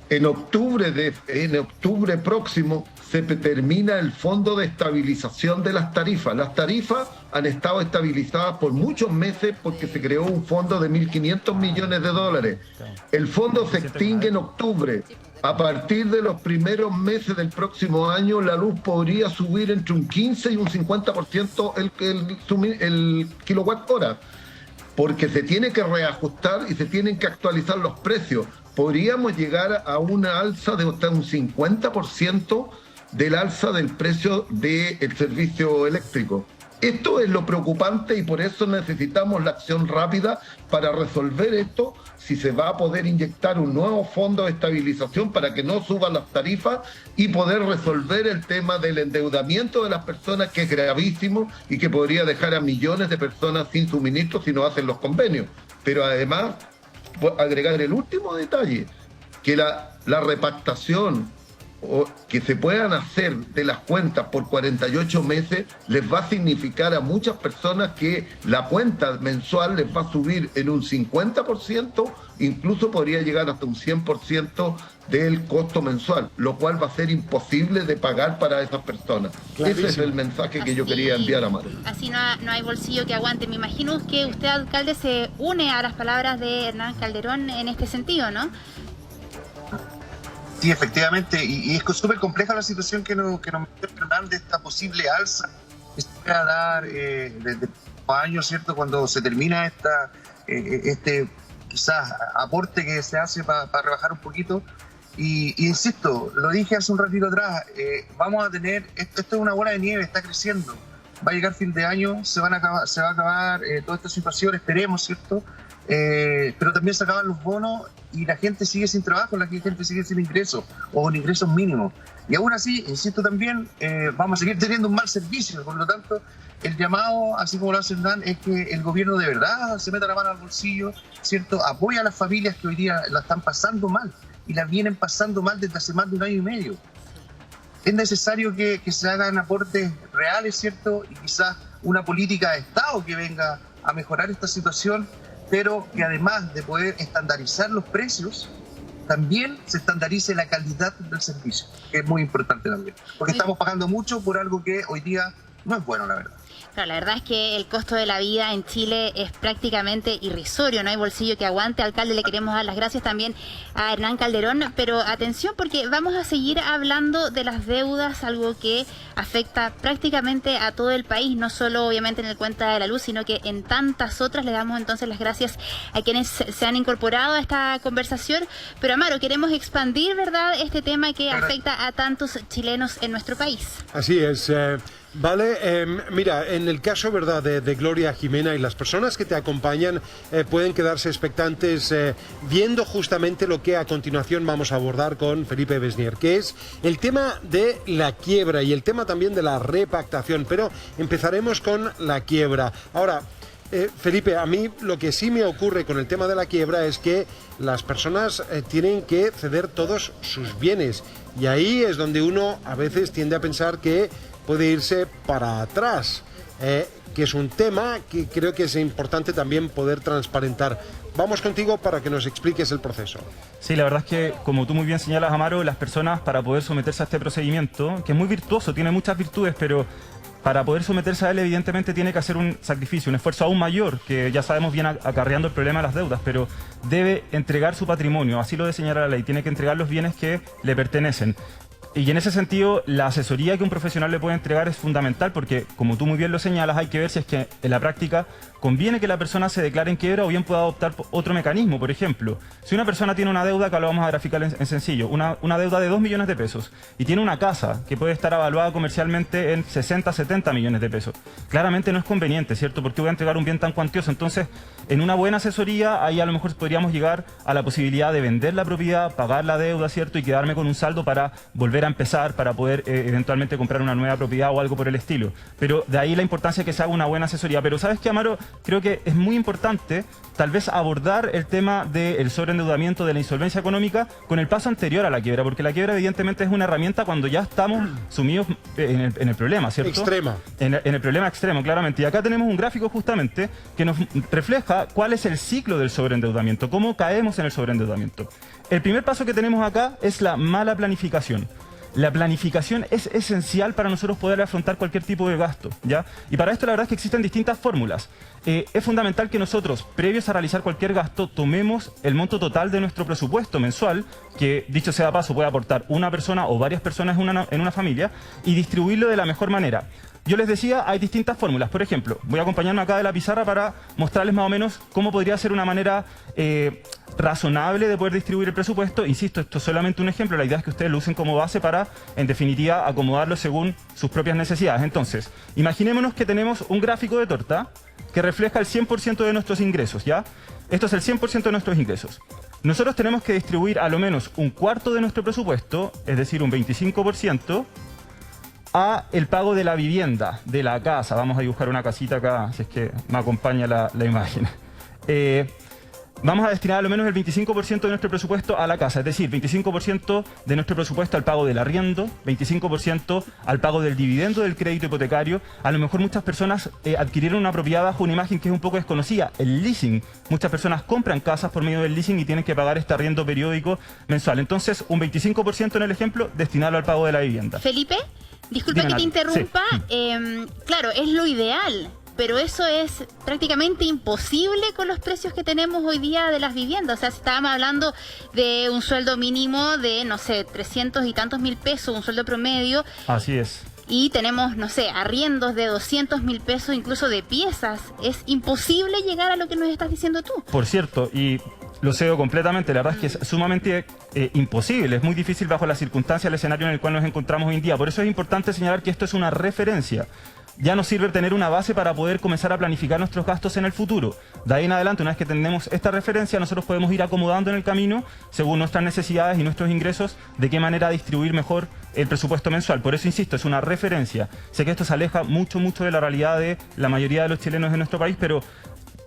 En octubre próximo se termina el Fondo de Estabilización de las Tarifas. Las tarifas han estado estabilizadas por muchos meses porque se creó un fondo de 1.500 millones de dólares. El fondo se extingue en octubre. A partir de los primeros meses del próximo año, la luz podría subir entre un 15 y un 50% el kilowatt hora, porque se tiene que reajustar y se tienen que actualizar los precios. Podríamos llegar a una alza de hasta un 50% del alza del precio del servicio eléctrico. Esto es lo preocupante y por eso necesitamos la acción rápida para resolver esto, si se va a poder inyectar un nuevo fondo de estabilización para que no suban las tarifas y poder resolver el tema del endeudamiento de las personas, que es gravísimo y que podría dejar a millones de personas sin suministro si no hacen los convenios. Pero además, agregar el último detalle, que la repactación que se puedan hacer de las cuentas por 48 meses les va a significar a muchas personas que la cuenta mensual les va a subir en un 50%, incluso podría llegar hasta un 100% del costo mensual, lo cual va a ser imposible de pagar para esas personas. Clarísimo. Ese es el mensaje que yo quería enviar a Mario.
Así no hay bolsillo que aguante. Me imagino que usted, alcalde, se une a las palabras de Hernán Calderón en este sentido, ¿no?
Sí, efectivamente, y es súper compleja la situación que nos mete Hernán de esta posible alza que se pueda dar desde años, ¿cierto? Cuando se termina este quizás aporte que se hace para rebajar un poquito. Y insisto, lo dije hace un ratito atrás, vamos a tener, esto es una bola de nieve, está creciendo. Va a llegar fin de año, se va a acabar toda esta situación, esperemos, ¿cierto? Pero también se acaban los bonos y la gente sigue sin trabajo, la gente sigue sin ingresos o con ingresos mínimos. Y aún así, insisto también, vamos a seguir teniendo un mal servicio. Por lo tanto, el llamado, así como lo hace Hernán, es que el gobierno de verdad se meta la mano al bolsillo, ¿cierto? Apoya a las familias que hoy día la están pasando mal y la vienen pasando mal desde hace más de un año y medio. Es necesario que se hagan aportes reales, ¿cierto? Y quizás una política de Estado que venga a mejorar esta situación, pero que además de poder estandarizar los precios, también se estandarice la calidad del servicio, que es muy importante también. Porque estamos pagando mucho por algo que hoy día no es bueno, la verdad.
Claro, la verdad es que el costo de la vida en Chile es prácticamente irrisorio, no hay bolsillo que aguante. Alcalde, le queremos dar las gracias también a Hernán Calderón, pero atención porque vamos a seguir hablando de las deudas, algo que afecta prácticamente a todo el país, no solo obviamente en el Cuenta de la Luz, sino que en tantas otras. Le damos entonces las gracias a quienes se han incorporado a esta conversación, pero Amaro, queremos expandir, ¿verdad?, este tema que afecta a tantos chilenos en nuestro país.
Así es. Vale, mira, en el caso, ¿verdad?, de Gloria, Jimena y las personas que te acompañan pueden quedarse expectantes viendo justamente lo que a continuación vamos a abordar con Felipe Besnier, que es el tema de la quiebra y el tema también de la repactación, pero empezaremos con la quiebra. Ahora, Felipe, a mí lo que sí me ocurre con el tema de la quiebra es que las personas tienen que ceder todos sus bienes y ahí es donde uno a veces tiende a pensar que puede irse para atrás, que es un tema que creo que es importante también poder transparentar. Vamos contigo para que nos expliques el proceso.
Sí, la verdad es que, como tú muy bien señalas, Amaro, las personas para poder someterse a este procedimiento, que es muy virtuoso, tiene muchas virtudes, pero para poder someterse a él evidentemente tiene que hacer un sacrificio, un esfuerzo aún mayor, que ya sabemos viene acarreando el problema de las deudas, pero debe entregar su patrimonio, así lo de señalar la ley, tiene que entregar los bienes que le pertenecen. Y en ese sentido, la asesoría que un profesional le puede entregar es fundamental porque, como tú muy bien lo señalas, hay que ver si es que en la práctica conviene que la persona se declare en quiebra o bien pueda adoptar otro mecanismo. Por ejemplo, si una persona tiene una deuda, que lo vamos a graficar en sencillo, una deuda de 2 millones de pesos y tiene una casa que puede estar evaluada comercialmente en 60, 70 millones de pesos, claramente no es conveniente, ¿cierto? Porque voy a entregar un bien tan cuantioso. Entonces, en una buena asesoría, ahí a lo mejor podríamos llegar a la posibilidad de vender la propiedad, pagar la deuda, ¿cierto? Y quedarme con un saldo para volver a empezar, para poder eventualmente comprar una nueva propiedad o algo por el estilo. Pero de ahí la importancia de que se haga una buena asesoría. Pero ¿sabes qué, Amaro? Creo que es muy importante tal vez abordar el tema del sobreendeudamiento, de la insolvencia económica con el paso anterior a la quiebra, porque la quiebra evidentemente es una herramienta cuando ya estamos sumidos en el problema, ¿cierto?
Extrema.
En el problema extremo, claramente. Y acá tenemos un gráfico justamente que nos refleja cuál es el ciclo del sobreendeudamiento, cómo caemos en el sobreendeudamiento. El primer paso que tenemos acá es la mala planificación. La planificación es esencial para nosotros poder afrontar cualquier tipo de gasto, ¿ya? Y para esto la verdad es que existen distintas fórmulas. Es fundamental que nosotros, previos a realizar cualquier gasto, tomemos el monto total de nuestro presupuesto mensual, que dicho sea paso puede aportar una persona o varias personas en una familia, y distribuirlo de la mejor manera. Yo les decía, hay distintas fórmulas. Por ejemplo, voy a acompañarme acá de la pizarra para mostrarles más o menos cómo podría ser una manera razonable de poder distribuir el presupuesto. Insisto, esto es solamente un ejemplo. La idea es que ustedes lo usen como base para, en definitiva, acomodarlo según sus propias necesidades. Entonces, imaginémonos que tenemos un gráfico de torta que refleja el 100% de nuestros ingresos, ¿ya? Esto es el 100% de nuestros ingresos. Nosotros tenemos que distribuir a lo menos un cuarto de nuestro presupuesto, es decir, un 25%, a el pago de la vivienda, de la casa. Vamos a dibujar una casita acá, si es que me acompaña la imagen. Vamos a destinar a lo menos el 25% de nuestro presupuesto a la casa, es decir, 25% de nuestro presupuesto al pago del arriendo, 25% al pago del dividendo del crédito hipotecario. A lo mejor muchas personas adquirieron una propiedad bajo una imagen que es un poco desconocida, el leasing. Muchas personas compran casas por medio del leasing y tienen que pagar este arriendo periódico mensual. Entonces, un 25% en el ejemplo, destinarlo al pago de la vivienda.
Felipe, disculpa que te interrumpa. Sí. Claro, es lo ideal, pero eso es prácticamente imposible con los precios que tenemos hoy día de las viviendas. O sea, estábamos hablando de un sueldo mínimo de, no sé, 300 y tantos mil pesos, un sueldo promedio.
Así es.
Y tenemos, no sé, arriendos de 200.000 pesos, incluso de piezas. Es imposible llegar a lo que nos estás diciendo tú.
Por cierto, y lo cedo completamente, la verdad es que es sumamente imposible, es muy difícil bajo las circunstancias, el escenario en el cual nos encontramos hoy en día. Por eso es importante señalar que esto es una referencia. Ya nos sirve tener una base para poder comenzar a planificar nuestros gastos en el futuro. De ahí en adelante, una vez que tenemos esta referencia, nosotros podemos ir acomodando en el camino, según nuestras necesidades y nuestros ingresos, de qué manera distribuir mejor el presupuesto mensual. Por eso, insisto, es una referencia. Sé que esto se aleja mucho de la realidad de la mayoría de los chilenos en nuestro país, pero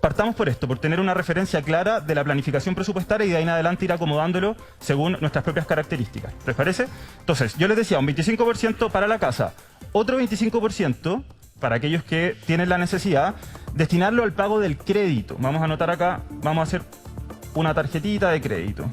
partamos por esto, por tener una referencia clara de la planificación presupuestaria y de ahí en adelante ir acomodándolo según nuestras propias características. ¿Les parece? Entonces, yo les decía, un 25% para la casa, otro 25% para aquellos que tienen la necesidad, destinarlo al pago del crédito. Vamos a anotar acá, vamos a hacer una tarjetita de crédito,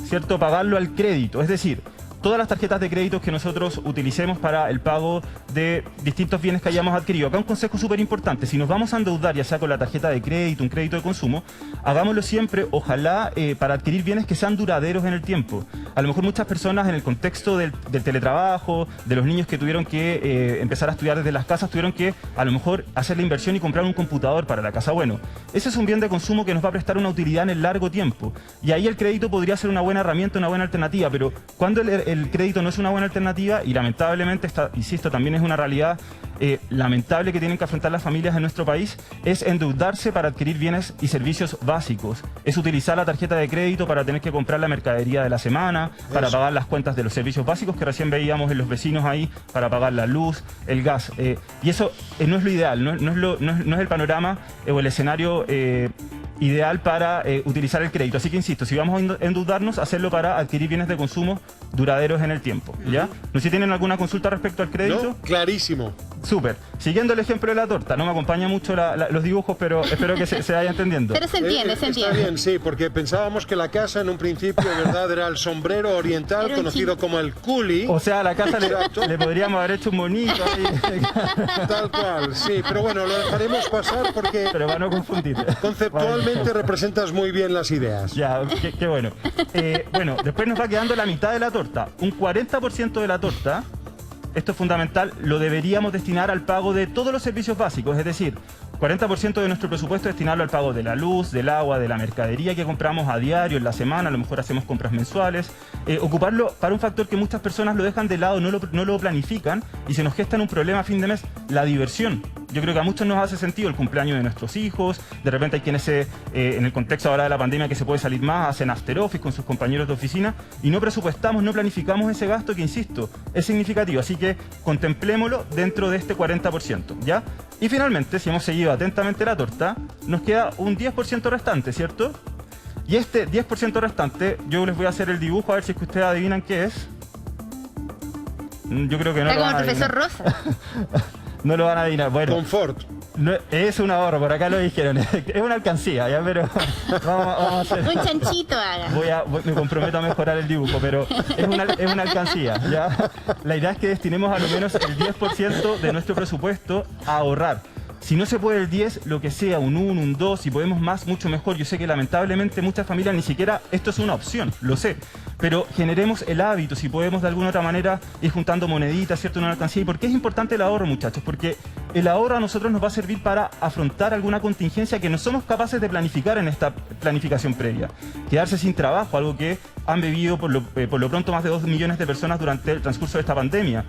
¿cierto? Pagarlo al crédito, es decir, todas las tarjetas de crédito que nosotros utilicemos para el pago de distintos bienes que hayamos adquirido. Acá un consejo súper importante: si nos vamos a endeudar, ya sea con la tarjeta de crédito, un crédito de consumo, hagámoslo siempre, ojalá, para adquirir bienes que sean duraderos en el tiempo. A lo mejor muchas personas en el contexto del teletrabajo, de los niños que tuvieron que empezar a estudiar desde las casas, tuvieron que a lo mejor hacer la inversión y comprar un computador para la casa. Bueno, ese es un bien de consumo que nos va a prestar una utilidad en el largo tiempo. Y ahí el crédito podría ser una buena herramienta, una buena alternativa, pero cuando el crédito no es una buena alternativa, y lamentablemente, insisto, también es una realidad lamentable que tienen que afrontar las familias en nuestro país, es endeudarse para adquirir bienes y servicios básicos. Es utilizar la tarjeta de crédito para tener que comprar la mercadería de la semana, para pagar las cuentas de los servicios básicos que recién veíamos en los vecinos ahí, para pagar la luz, el gas. Y eso no es lo ideal, no es el panorama o el escenario ideal para utilizar el crédito. Así que insisto, si vamos a endeudarnos, hacerlo para adquirir bienes de consumo duraderos en el tiempo, ¿ya? No sé si tienen alguna consulta respecto al crédito.
No, clarísimo.
Súper. Siguiendo el ejemplo de la torta, no me acompaña mucho los dibujos, pero espero que se vaya entendiendo.
Pero se entiende, se entiende.
Está bien, sí, porque pensábamos que la casa en un principio, ¿verdad?, era el sombrero oriental conocido como el culi.
O sea, a la casa le podríamos haber hecho un monito ahí.
Tal cual, sí, pero bueno, lo dejaremos pasar porque...
Pero para no confundir.
Conceptualmente representas muy bien las ideas.
Ya, qué bueno. Bueno, después nos va quedando la mitad de la torta. Un 40% de la torta, esto es fundamental, lo deberíamos destinar al pago de todos los servicios básicos, es decir, 40% de nuestro presupuesto destinarlo al pago de la luz, del agua, de la mercadería que compramos a diario, en la semana, a lo mejor hacemos compras mensuales. Ocuparlo para un factor que muchas personas lo dejan de lado, no lo planifican y se nos gestan un problema a fin de mes, la diversión. Yo creo que a muchos nos hace sentido el cumpleaños de nuestros hijos, de repente hay quienes en el contexto ahora de la pandemia que se puede salir más, hacen after office con sus compañeros de oficina y no presupuestamos, no planificamos ese gasto que, insisto, es significativo, así que contemplémoslo dentro de este 40%, ¿ya? Y finalmente, si hemos seguido atentamente la torta, nos queda un 10% restante, ¿cierto? Y este 10% restante, yo les voy a hacer el dibujo a ver si es que ustedes adivinan qué es. Yo creo que no lo van a adivinar.
Está como el profesor Rosa.
No lo van a adivinar. Bueno,
confort.
No, es un ahorro, por acá lo dijeron. Es una alcancía, ya, pero vamos a hacer.
Un chanchito haga.
Me comprometo a mejorar el dibujo, pero es una alcancía, ya. La idea es que destinemos a lo menos el 10% de nuestro presupuesto a ahorrar. Si no se puede el 10, lo que sea, un 1, un 2, si podemos más, mucho mejor. Yo sé que lamentablemente muchas familias ni siquiera esto es una opción, lo sé. Pero generemos el hábito, si podemos de alguna otra manera ir juntando moneditas, ¿cierto?, en una alcancía. ¿Y por qué es importante el ahorro, muchachos? Porque el ahorro a nosotros nos va a servir para afrontar alguna contingencia que no somos capaces de planificar en esta planificación previa. Quedarse sin trabajo, algo que han vivido por lo pronto más de 2 millones de personas durante el transcurso de esta pandemia.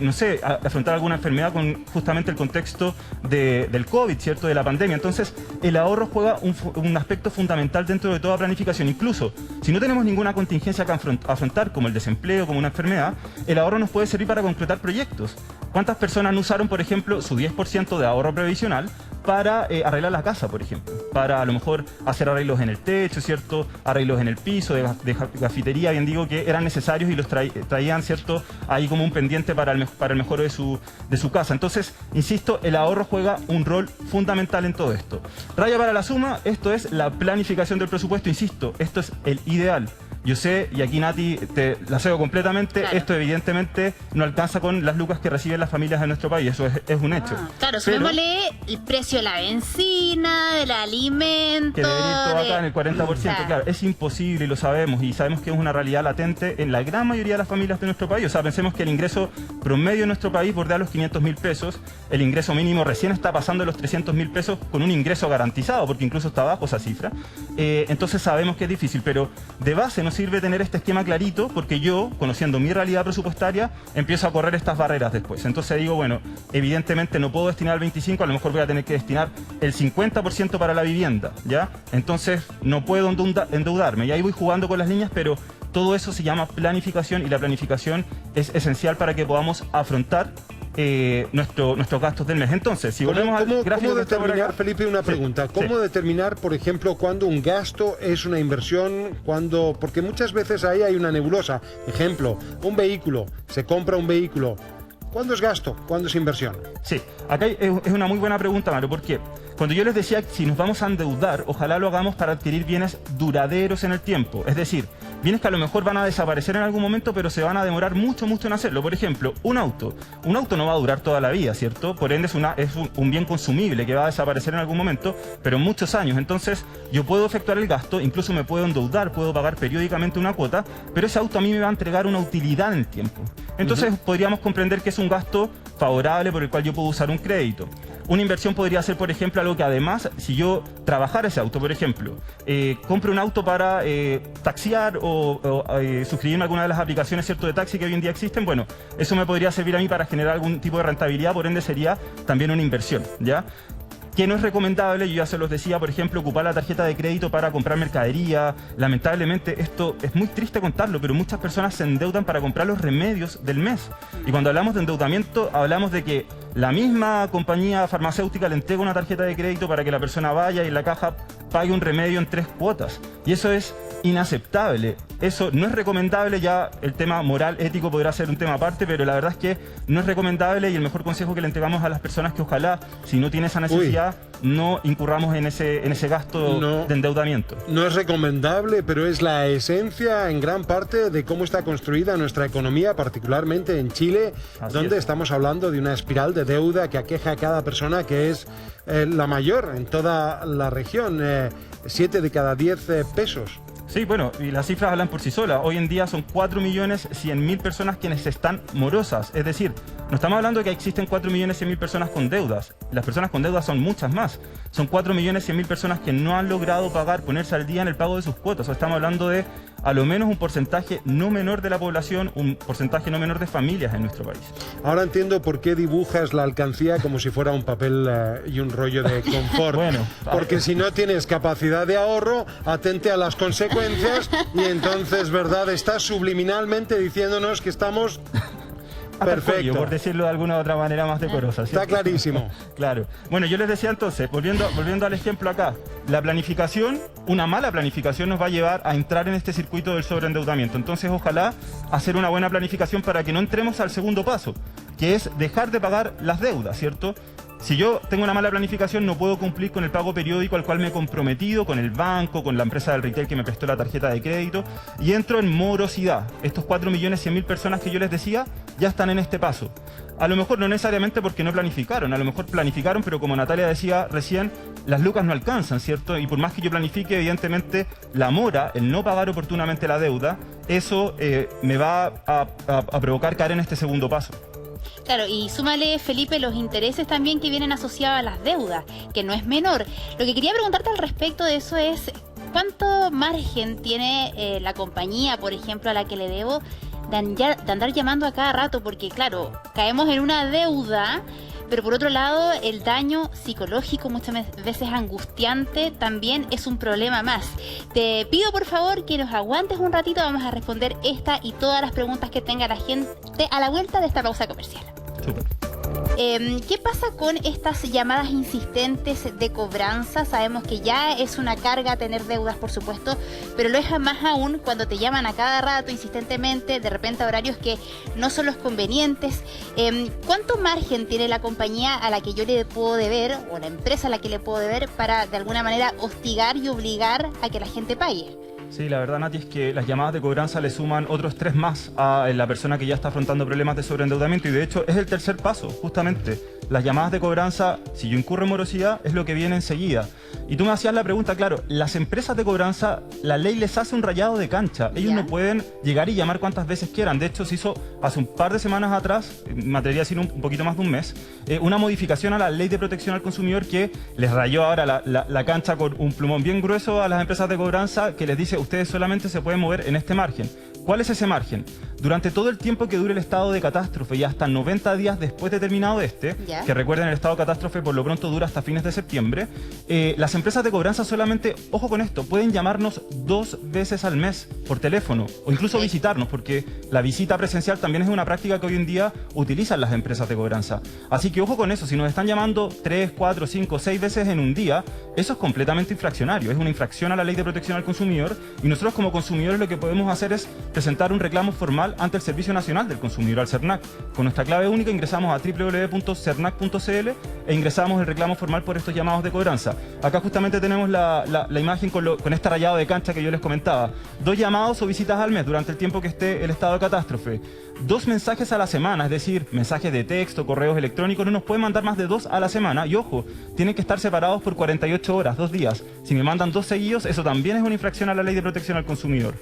No sé, afrontar alguna enfermedad con justamente el contexto del COVID, ¿cierto?, de la pandemia. Entonces, el ahorro juega un aspecto fundamental dentro de toda planificación. Incluso, si no tenemos ninguna contingencia que afrontar, como el desempleo, como una enfermedad, el ahorro nos puede servir para concretar proyectos. ¿Cuántas personas no usaron, por ejemplo, su 10% de ahorro previsional para arreglar la casa, por ejemplo? Para a lo mejor hacer arreglos en el techo, ¿cierto?, arreglos en el piso, de gafitería, bien digo, que eran necesarios y los traían, ¿cierto?, ahí como un pendiente para el mejor de su casa. Entonces, insisto, el ahorro juega un rol fundamental en todo esto. Raya para la suma, esto es la planificación del presupuesto, insisto, esto es el ideal. Yo sé, y aquí Nati te la cedo completamente, claro. Esto evidentemente no alcanza con las lucas que reciben las familias de nuestro país, eso es un hecho.
Claro, sumémosle el precio de la benzina, del alimento...
Que debería ir todo acá en el 40%, claro, es imposible y lo sabemos, y sabemos que es una realidad latente en la gran mayoría de las familias de nuestro país. O sea, pensemos que el ingreso promedio en nuestro país bordea los 500.000 pesos, el ingreso mínimo recién está pasando los 300.000 pesos con un ingreso garantizado, porque incluso está bajo esa cifra. Entonces sabemos que es difícil, pero de base no sirve tener este esquema clarito, porque yo, conociendo mi realidad presupuestaria, empiezo a correr estas barreras después. Entonces digo, bueno, evidentemente no puedo destinar el 25%, a lo mejor voy a tener que destinar el 50% para la vivienda, ¿ya? Entonces no puedo endeudarme, y ahí voy jugando con las líneas, pero todo eso se llama planificación, y la planificación es esencial para que podamos afrontar nuestros gastos del mes. Entonces, si volvemos al gráfico...
¿Cómo determinar, Felipe, una pregunta? ¿Cómo determinar, por ejemplo, cuándo un gasto es una inversión? Porque muchas veces ahí hay una nebulosa. Ejemplo, un vehículo, se compra un vehículo. ¿Cuándo es gasto? ¿Cuándo es inversión?
Sí, acá es una muy buena pregunta, Mario, porque cuando yo les decía que si nos vamos a endeudar, ojalá lo hagamos para adquirir bienes duraderos en el tiempo. Es decir, bienes que a lo mejor van a desaparecer en algún momento, pero se van a demorar mucho en hacerlo. Por ejemplo, un auto. Un auto no va a durar toda la vida, ¿cierto? Por ende es un bien consumible que va a desaparecer en algún momento, pero en muchos años. Entonces, yo puedo efectuar el gasto, incluso me puedo endeudar, puedo pagar periódicamente una cuota, pero ese auto a mí me va a entregar una utilidad en el tiempo. Entonces, podríamos comprender que es un gasto favorable por el cual yo puedo usar un crédito. Una inversión podría ser, por ejemplo, algo que además, si yo trabajara ese auto, por ejemplo, compro un auto para taxiar o suscribirme a alguna de las aplicaciones, ¿cierto?, de taxi que hoy en día existen, bueno, eso me podría servir a mí para generar algún tipo de rentabilidad, por ende sería también una inversión, ¿ya? Que no es recomendable, yo ya se los decía, por ejemplo, ocupar la tarjeta de crédito para comprar mercadería. Lamentablemente, esto es muy triste contarlo, pero muchas personas se endeudan para comprar los remedios del mes. Y cuando hablamos de endeudamiento, hablamos de que la misma compañía farmacéutica le entrega una tarjeta de crédito para que la persona vaya y en la caja pague un remedio en 3 cuotas. Y eso es inaceptable. Eso no es recomendable, ya el tema moral, ético podrá ser un tema aparte, pero la verdad es que no es recomendable y el mejor consejo que le entregamos a las personas que ojalá, si no tiene esa necesidad, no incurramos en ese gasto de endeudamiento.
No es recomendable, pero es la esencia en gran parte de cómo está construida nuestra economía, particularmente en Chile, donde estamos hablando de una espiral de deuda que aqueja a cada persona, que es la mayor en toda la región, 7 de cada 10 pesos.
Sí, bueno, y las cifras hablan por sí solas. Hoy en día son 4.100.000 personas quienes están morosas. Es decir, no estamos hablando de que existen 4.100.000 personas con deudas. Las personas con deudas son muchas más. Son 4.100.000 personas que no han logrado ponerse al día en el pago de sus cuotas. O sea, estamos hablando de a lo menos un porcentaje no menor de la población, un porcentaje no menor de familias en nuestro país.
Ahora entiendo por qué dibujas la alcancía como si fuera un papel y un rollo de confort.
Bueno,
porque si no tienes capacidad de ahorro, atente a las consecuencias y entonces, ¿verdad? Estás subliminalmente diciéndonos que estamos... Perfecto.
Por decirlo de alguna otra manera más decorosa.
¿Cierto? Está clarísimo.
Claro. Bueno, yo les decía entonces, volviendo al ejemplo acá, la planificación, una mala planificación nos va a llevar a entrar en este circuito del sobreendeudamiento. Entonces, ojalá hacer una buena planificación para que no entremos al segundo paso, que es dejar de pagar las deudas, ¿cierto? Si yo tengo una mala planificación, no puedo cumplir con el pago periódico al cual me he comprometido, con el banco, con la empresa del retail que me prestó la tarjeta de crédito, y entro en morosidad. Estos 4.100.000 personas que yo les decía ya están en este paso. A lo mejor no necesariamente porque no planificaron, a lo mejor planificaron, pero como Natalia decía recién, las lucas no alcanzan, ¿cierto? Y por más que yo planifique, evidentemente, la mora, el no pagar oportunamente la deuda, eso me va a provocar caer en este segundo paso.
Claro, y súmale, Felipe, los intereses también que vienen asociados a las deudas, que no es menor. Lo que quería preguntarte al respecto de eso es, ¿cuánto margen tiene la compañía, por ejemplo, a la que le debo, de andar llamando a cada rato? Porque, claro, caemos en una deuda, pero por otro lado, el daño psicológico, muchas veces angustiante, también es un problema más. Te pido, por favor, que nos aguantes un ratito. Vamos a responder esta y todas las preguntas que tenga la gente a la vuelta de esta pausa comercial.
Súper.
¿Qué pasa con estas llamadas insistentes de cobranza? Sabemos que ya es una carga tener deudas, por supuesto, pero lo es más aún cuando te llaman a cada rato insistentemente, de repente a horarios que no son los convenientes. ¿Cuánto margen tiene la compañía a la que yo le puedo deber, o la empresa a la que le puedo deber, para de alguna manera hostigar y obligar a que la gente pague?
Sí, la verdad, Nati, es que las llamadas de cobranza le suman otros 3 más a la persona que ya está afrontando problemas de sobreendeudamiento, y de hecho es el tercer paso, justamente. Las llamadas de cobranza, si yo incurro en morosidad, es lo que viene enseguida. Y tú me hacías la pregunta, claro, las empresas de cobranza, la ley les hace un rayado de cancha. Ellos no pueden llegar y llamar cuantas veces quieran. De hecho, se hizo hace un par de semanas atrás, me atrevería a decir un poquito más de un mes, una modificación a la ley de protección al consumidor que les rayó ahora la cancha con un plumón bien grueso a las empresas de cobranza, que les dice, ustedes solamente se pueden mover en este margen. ¿Cuál es ese margen? Durante todo el tiempo que dure el estado de catástrofe y hasta 90 días después de terminado que recuerden, el estado de catástrofe por lo pronto dura hasta fines de septiembre, las empresas de cobranza solamente, ojo con esto, pueden llamarnos 2 veces al mes por teléfono o incluso visitarnos, porque la visita presencial también es una práctica que hoy en día utilizan las empresas de cobranza. Así que ojo con eso, si nos están llamando 3, 4, 5, 6 veces en un día, eso es completamente infraccionario, es una infracción a la ley de protección al consumidor, y nosotros como consumidores lo que podemos hacer es presentar un reclamo formal ante el Servicio Nacional del Consumidor, al CERNAC. Con nuestra clave única ingresamos a www.cernac.cl e ingresamos el reclamo formal por estos llamados de cobranza. Acá justamente tenemos la imagen con este rayado de cancha que yo les comentaba. 2 llamados o visitas al mes durante el tiempo que esté el estado de catástrofe. 2 mensajes a la semana, es decir, mensajes de texto, correos electrónicos, no nos pueden mandar más de 2 a la semana. Y ojo, tienen que estar separados por 48 horas, 2 días. Si me mandan 2 seguidos, eso también es una infracción a la ley de protección al consumidor.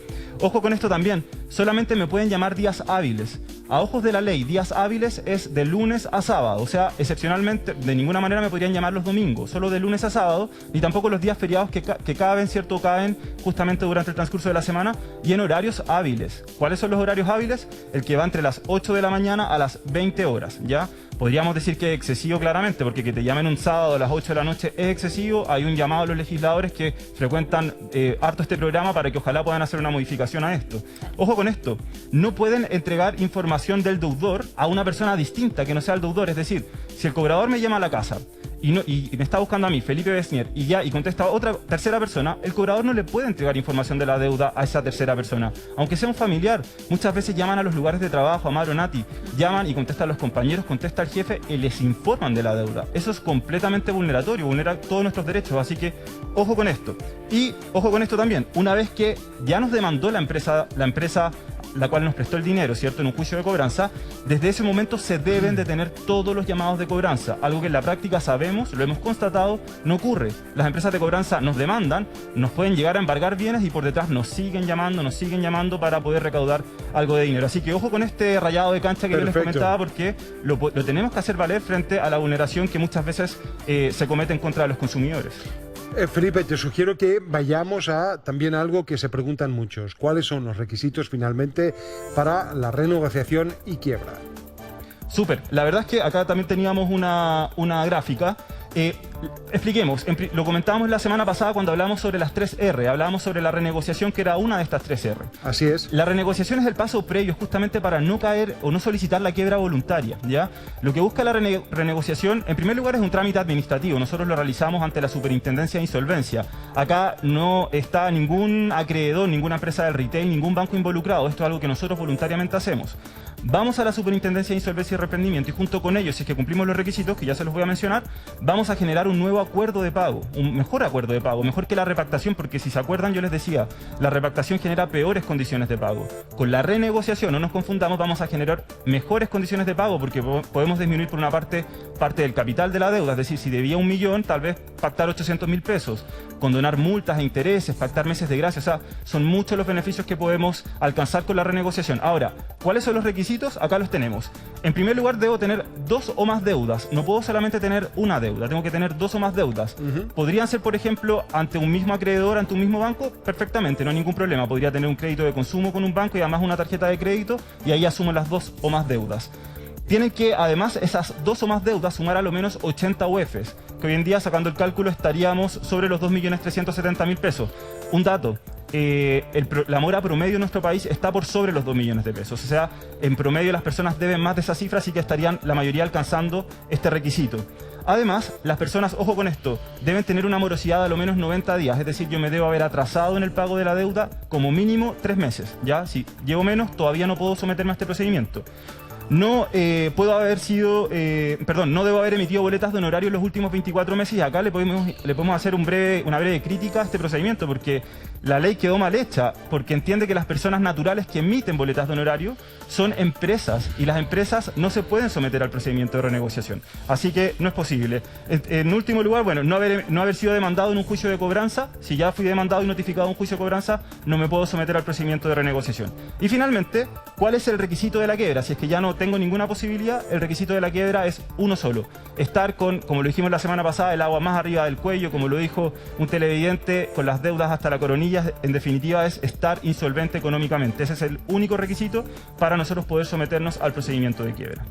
Ojo con esto también, solamente me pueden llamar días hábiles. A ojos de la ley, días hábiles es de lunes a sábado, o sea, excepcionalmente, de ninguna manera me podrían llamar los domingos, solo de lunes a sábado, ni tampoco los días feriados que caben, ¿cierto? Caen justamente durante el transcurso de la semana, y en horarios hábiles. ¿Cuáles son los horarios hábiles? El que va entre las 8 de la mañana a las 20 horas, ¿ya? Podríamos decir que es excesivo claramente, porque que te llamen un sábado a las 8 de la noche es excesivo. Hay un llamado a los legisladores que frecuentan harto este programa para que ojalá puedan hacer una modificación a esto. Ojo con esto, no pueden entregar información del deudor a una persona distinta que no sea el deudor. Es decir, si el cobrador me llama a la casa y me está buscando a mí, Felipe Besnier, y contesta otra tercera persona, el cobrador no le puede entregar información de la deuda a esa tercera persona, aunque sea un familiar. Muchas veces llaman a los lugares de trabajo, a Maro, Nati, llaman y contestan a los compañeros, contesta al jefe y les informan de la deuda. Eso es completamente vulneratorio, vulnera todos nuestros derechos, así que ojo con esto. Y ojo con esto también, una vez que ya nos demandó la empresa la cual nos prestó el dinero, ¿cierto?, en un juicio de cobranza, desde ese momento se deben detener todos los llamados de cobranza, algo que en la práctica sabemos, lo hemos constatado, no ocurre. Las empresas de cobranza nos demandan, nos pueden llegar a embargar bienes y por detrás nos siguen llamando para poder recaudar algo de dinero. Así que ojo con este rayado de cancha que yo les comentaba, porque lo tenemos que hacer valer frente a la vulneración que muchas veces se comete en contra de los consumidores.
Felipe, te sugiero que vayamos a también algo que se preguntan muchos. ¿Cuáles son los requisitos finalmente para la renegociación y quiebra?
Súper. La verdad es que acá también teníamos una gráfica. Expliquemos, lo comentábamos la semana pasada cuando hablamos sobre las 3R, hablábamos sobre la renegociación, que era una de estas 3R.
Así es.
La renegociación es el paso previo justamente para no caer o no solicitar la quiebra voluntaria, ¿ya? Lo que busca la renegociación, en primer lugar, es un trámite administrativo. Nosotros lo realizamos ante la Superintendencia de Insolvencia. Acá no está ningún acreedor, ninguna empresa del retail, ningún banco involucrado. Esto es algo que nosotros voluntariamente hacemos. Vamos a la Superintendencia de Insolvencia y Reprendimiento y junto con ellos, si es que cumplimos los requisitos, que ya se los voy a mencionar, vamos a generar un nuevo acuerdo de pago, un mejor acuerdo de pago, mejor que la repactación, porque si se acuerdan yo les decía, la repactación genera peores condiciones de pago. Con la renegociación, no nos confundamos, vamos a generar mejores condiciones de pago porque podemos disminuir por una parte del capital de la deuda, es decir, si debía 1 millón, tal vez pactar 800.000 pesos, condonar multas e intereses, pactar meses de gracia, o sea, son muchos los beneficios que podemos alcanzar con la renegociación. Ahora, ¿cuáles son los requisitos? Acá los tenemos. En primer lugar, debo tener 2 o más deudas. No puedo solamente tener una deuda, tengo que tener 2 o más deudas. Podrían ser, por ejemplo, ante un mismo acreedor, ante un mismo banco, perfectamente, no hay ningún problema. Podría tener un crédito de consumo con un banco y además una tarjeta de crédito y ahí asumo las 2 o más deudas. Tienen que, además, esas 2 o más deudas sumar a lo menos 80 UFs, que hoy en día, sacando el cálculo, estaríamos sobre los 2.370.000 pesos. Un dato. La mora promedio en nuestro país está por sobre los 2 millones de pesos. O sea, en promedio las personas deben más de esa cifra, así que estarían la mayoría alcanzando este requisito. Además, las personas, ojo con esto, deben tener una morosidad de a lo menos 90 días. Es decir, yo me debo haber atrasado en el pago de la deuda como mínimo 3 meses. ¿Ya? Si llevo menos, todavía no puedo someterme a este procedimiento. No no debo haber emitido boletas de honorario en los últimos 24 meses y acá le podemos hacer una breve crítica a este procedimiento porque la ley quedó mal hecha, porque entiende que las personas naturales que emiten boletas de honorario son empresas y las empresas no se pueden someter al procedimiento de renegociación. Así que no es posible. En último lugar, bueno, no haber sido demandado en un juicio de cobranza. Si ya fui demandado y notificado en un juicio de cobranza, no me puedo someter al procedimiento de renegociación. Y finalmente, ¿cuál es el requisito de la quiebra? Si es que ya no tengo ninguna posibilidad, el requisito de la quiebra es uno solo. Estar con, como lo dijimos la semana pasada, el agua más arriba del cuello, como lo dijo un televidente, con las deudas hasta la coronilla. En definitiva, es estar insolvente económicamente. Ese es el único requisito para nosotros poder someternos al procedimiento de quiebra.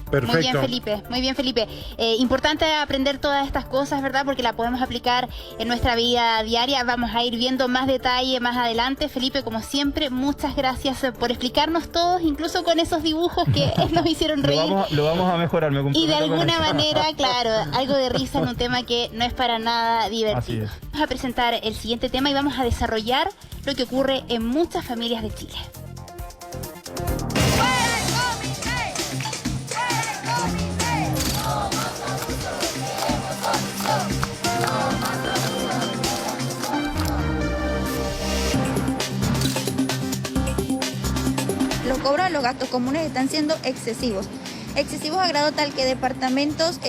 Perfecto.
Muy bien Felipe. Importante aprender todas estas cosas, ¿verdad? Porque la podemos aplicar en nuestra vida diaria. Vamos a ir viendo más detalle más adelante. Felipe, como siempre, muchas gracias por explicarnos todos, incluso con esos dibujos que nos hicieron reír.
Lo vamos a mejorar, me comprometo.
Y de alguna manera, claro, algo de risa en un tema que no es para nada divertido.
Así es.
Vamos a presentar el siguiente tema y vamos a desarrollar lo que ocurre en muchas familias de Chile.
Los cobros de los gastos comunes están siendo excesivos. Excesivos a grado tal que departamentos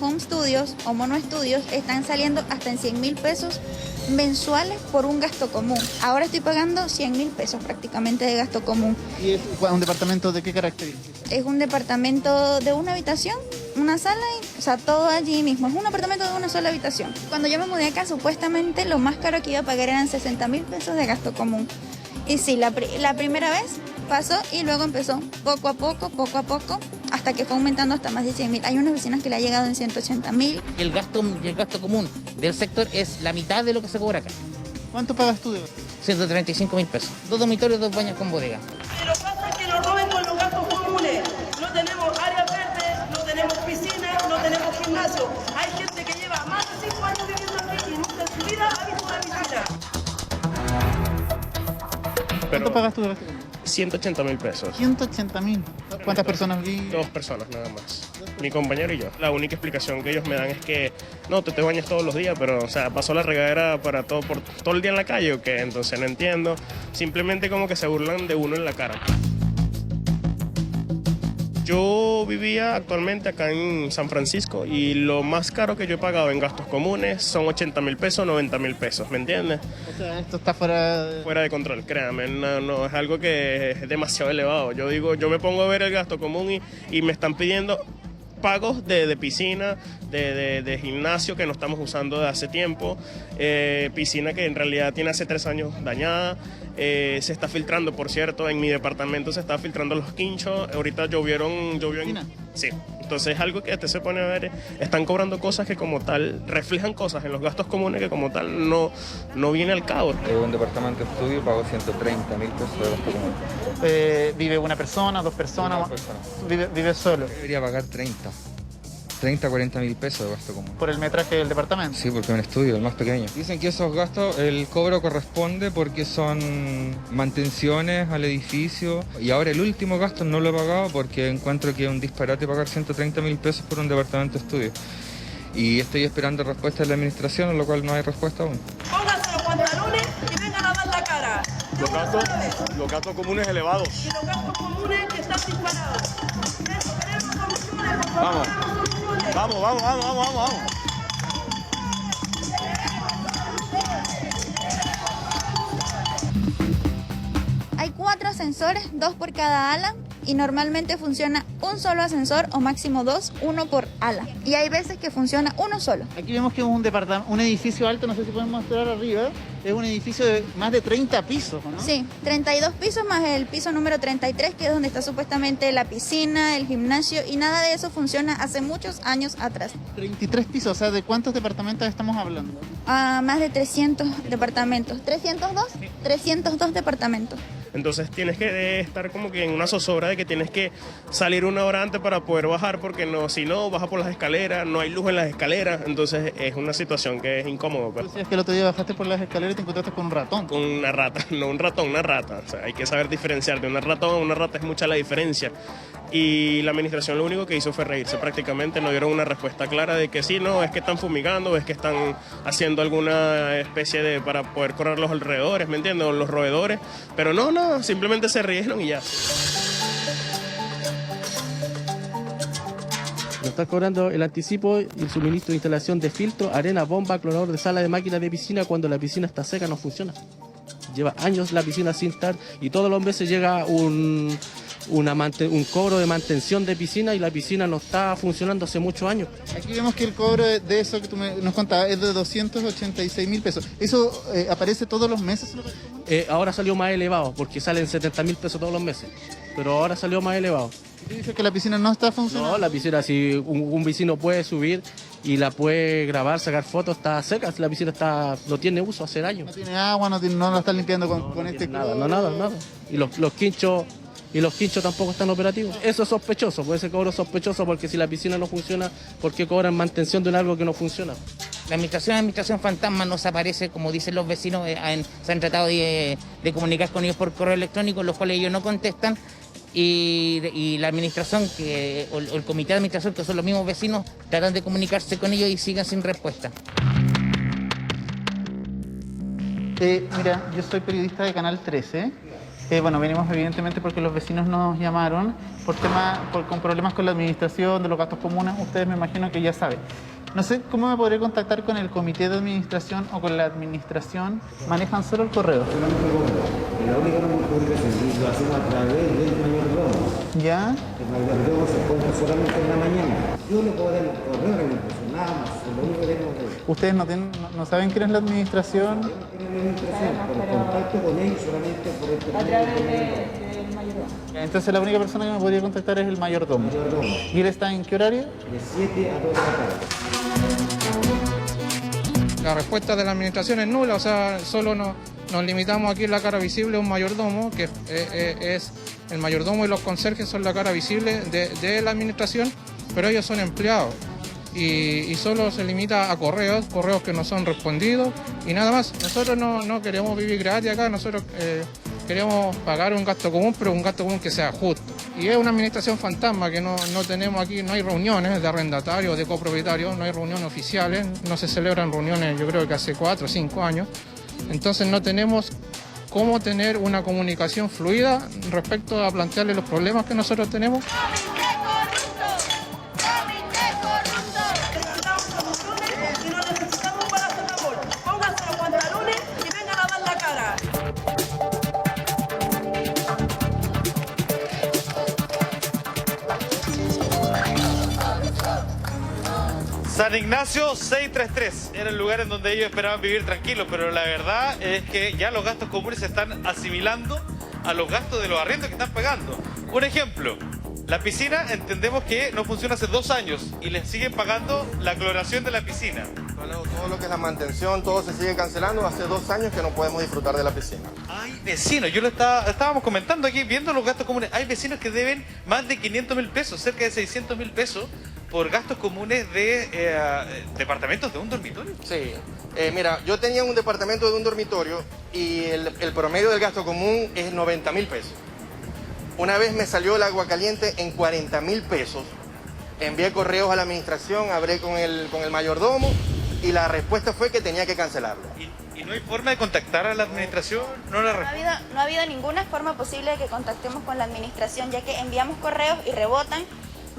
home studios o mono estudios están saliendo hasta en 100.000 pesos mensuales por un gasto común. Ahora estoy pagando 100.000 pesos prácticamente de gasto común.
¿Y es un departamento de qué características?
Es un departamento de una habitación, una sala, o sea, todo allí mismo. Es un apartamento de una sola habitación. Cuando yo me mudé acá, supuestamente lo más caro que iba a pagar eran 60.000 pesos de gasto común. Y sí, la primera vez pasó y luego empezó poco a poco, hasta que fue aumentando hasta más de 100.000. Hay unas vecinas que le ha llegado en 180.000.
El gasto común del sector es la mitad de lo que se cobra acá.
¿Cuánto pagas tú de gasto?
135.000 pesos. 2 dormitorios, 2 baños con bodega.
Pero pasa que nos roben con los gastos comunes. No tenemos áreas verdes, no tenemos piscina, no tenemos gimnasio. Hay gente que
¿Cuánto pagas tú de gasto?
180.000 pesos.
180.000. ¿Cuántas personas vi?
2 personas nada más. Mi compañero y yo. La única explicación que ellos me dan es que no, te bañas todos los días, pero o sea, pasó la regadera por todo el día en la calle o qué, entonces no entiendo. Simplemente como que se burlan de uno en la cara. Yo vivía actualmente acá en San Francisco y lo más caro que yo he pagado en gastos comunes son 80.000 pesos, 90.000 pesos, ¿me entiendes?
O sea, esto está fuera
de control, créame, no, es algo que es demasiado elevado. Yo digo, yo me pongo a ver el gasto común y me están pidiendo pagos de piscina, de gimnasio que no estamos usando de hace tiempo, piscina que en realidad tiene hace 3 años dañada, se está filtrando, por cierto, en mi departamento se está filtrando los quinchos, ahorita llovió en... Sí, entonces es algo que te se pone a ver, están cobrando cosas que como tal reflejan cosas en los gastos comunes que como tal no viene al cabo.
Un departamento de estudio pago 130.000 pesos de gasto común.
¿Vive una persona, 2 personas?
Una persona.
¿Vive solo?
Debería pagar 40.000 pesos de gasto común.
¿Por el metraje del departamento?
Sí, porque es un estudio, el más pequeño. Dicen que esos gastos, el cobro corresponde porque son mantenciones al edificio. Y ahora el último gasto no lo he pagado porque encuentro que es un disparate pagar 130.000 pesos por un departamento de estudio. Y estoy esperando respuesta de la administración, a lo cual no hay respuesta aún.
Pónganse los pantalones y vengan a dar la cara.
Los gastos comunes elevados.
Y los gastos comunes que están disparados. Queremos soluciones, por favor.
Vamos. Vamos.
Hay 4 ascensores, 2 por cada ala, y normalmente funciona un solo ascensor o máximo 2, 1 por ala. Y hay veces que funciona uno solo.
Aquí vemos que es un edificio alto, no sé si pueden mostrar arriba, es un edificio de más de 30 pisos, ¿no?
Sí, 32 pisos más el piso número 33, que es donde está supuestamente la piscina, el gimnasio, y nada de eso funciona hace muchos años atrás.
33 pisos, o sea, ¿de cuántos departamentos estamos hablando?
Más de 300 departamentos. ¿302? Sí. 302 departamentos.
Entonces tienes que estar como que en una zozobra de que tienes que salir 1 hora antes para poder bajar, porque si no, baja por las escaleras, no hay luz en las escaleras, entonces es una situación que es incómodo.
Pues. Es que el otro día bajaste por las escaleras y te encontraste con un ratón.
Con una rata, no un ratón, una rata. O sea, hay que saber diferenciar de un ratón a una rata, es mucha la diferencia. Y la administración lo único que hizo fue reírse prácticamente, no dieron una respuesta clara de que sí, no, es que están fumigando, es que están haciendo alguna especie para poder correr los alrededores, ¿me entiendes? O los roedores, pero no, simplemente se rieron y ya.
Nos están cobrando el anticipo y el suministro de instalación de filtro, arena, bomba, clorador de sala de máquina de piscina cuando la piscina está seca, no funciona. Lleva años la piscina sin estar y todos los meses llega un cobro de mantención de piscina y la piscina no está funcionando hace muchos años.
Aquí vemos que el cobro de eso que tú nos contabas es de 286.000 pesos. ¿Eso aparece todos los meses?
Ahora salió más elevado porque salen 70.000 pesos todos los meses, pero ahora salió más elevado.
¿Tú dices que la piscina no está funcionando?
No, la piscina, si un vecino puede subir y la puede grabar, sacar fotos, está seca, la piscina no tiene uso hace años.
No tiene agua, no la están limpiando con este
nada, nada. Y los quinchos tampoco están operativos. Eso es sospechoso, puede ser cobro sospechoso porque si la piscina no funciona, ¿por qué cobran mantención de algo que no funciona?
La administración fantasma no se aparece, como dicen los vecinos, se han tratado de comunicar con ellos por correo electrónico, los cuales ellos no contestan, y la administración o el comité de administración, que son los mismos vecinos, tratan de comunicarse con ellos y siguen sin respuesta.
Mira, yo soy periodista de Canal 13. Venimos evidentemente porque los vecinos nos llamaron con problemas con la administración de los gastos comunes. Ustedes me imagino que ya saben. No sé cómo me podré contactar con el comité de administración o con la administración. ¿Manejan solo el correo?
La única comunicación lo hacemos a través del mayordomo.
¿Ya?
El mayordomo se encuentra solamente en la mañana. Yo le puedo dar el correo a la administración, nada más. Lo único que tengo que...
¿Ustedes no saben quién es la administración?
No tienen la administración, por contacto con ellos solamente por el teléfono. A través del mayordomo.
Entonces la única persona que me podría contactar es el mayordomo. ¿Y él está en qué horario?
De 7 a 2 de la tarde.
La respuesta de la administración es nula, o sea, solo nos limitamos aquí en la cara visible a un mayordomo, que es el mayordomo y los conserjes son la cara visible de la administración, pero ellos son empleados y solo se limita a correos que no son respondidos y nada más. Nosotros no queremos vivir gratis acá, nosotros queremos pagar un gasto común, pero un gasto común que sea justo. Y es una administración fantasma que no tenemos aquí, no hay reuniones de arrendatarios, de copropietarios, no hay reuniones oficiales, no se celebran reuniones yo creo que hace 4 o 5 años. Entonces no tenemos cómo tener una comunicación fluida respecto a plantearle los problemas que nosotros tenemos.
San Ignacio 633 era el lugar en donde ellos esperaban vivir tranquilos, pero la verdad es que ya los gastos comunes se están asimilando a los gastos de los arriendos que están pagando. Un ejemplo, la piscina entendemos que no funciona hace 2 años y les siguen pagando la cloración de la piscina.
Todo lo que es la mantención, todo se sigue cancelando. Hace 2 años que no podemos disfrutar de la piscina.
Hay vecinos, yo lo estábamos comentando aquí, viendo los gastos comunes, hay vecinos que deben más de 500.000 pesos, cerca de 600.000 pesos, por gastos comunes de departamentos de un dormitorio.
Sí, mira, yo tenía un departamento de un dormitorio y el promedio del gasto común es 90.000 pesos. Una vez me salió el agua caliente en 40.000 pesos. Envié correos a la administración, hablé con el mayordomo y la respuesta fue que tenía que cancelarlo.
¿Y no hay forma de contactar a la administración? No
ha habido ninguna forma posible de que contactemos con la administración, ya que enviamos correos y rebotan.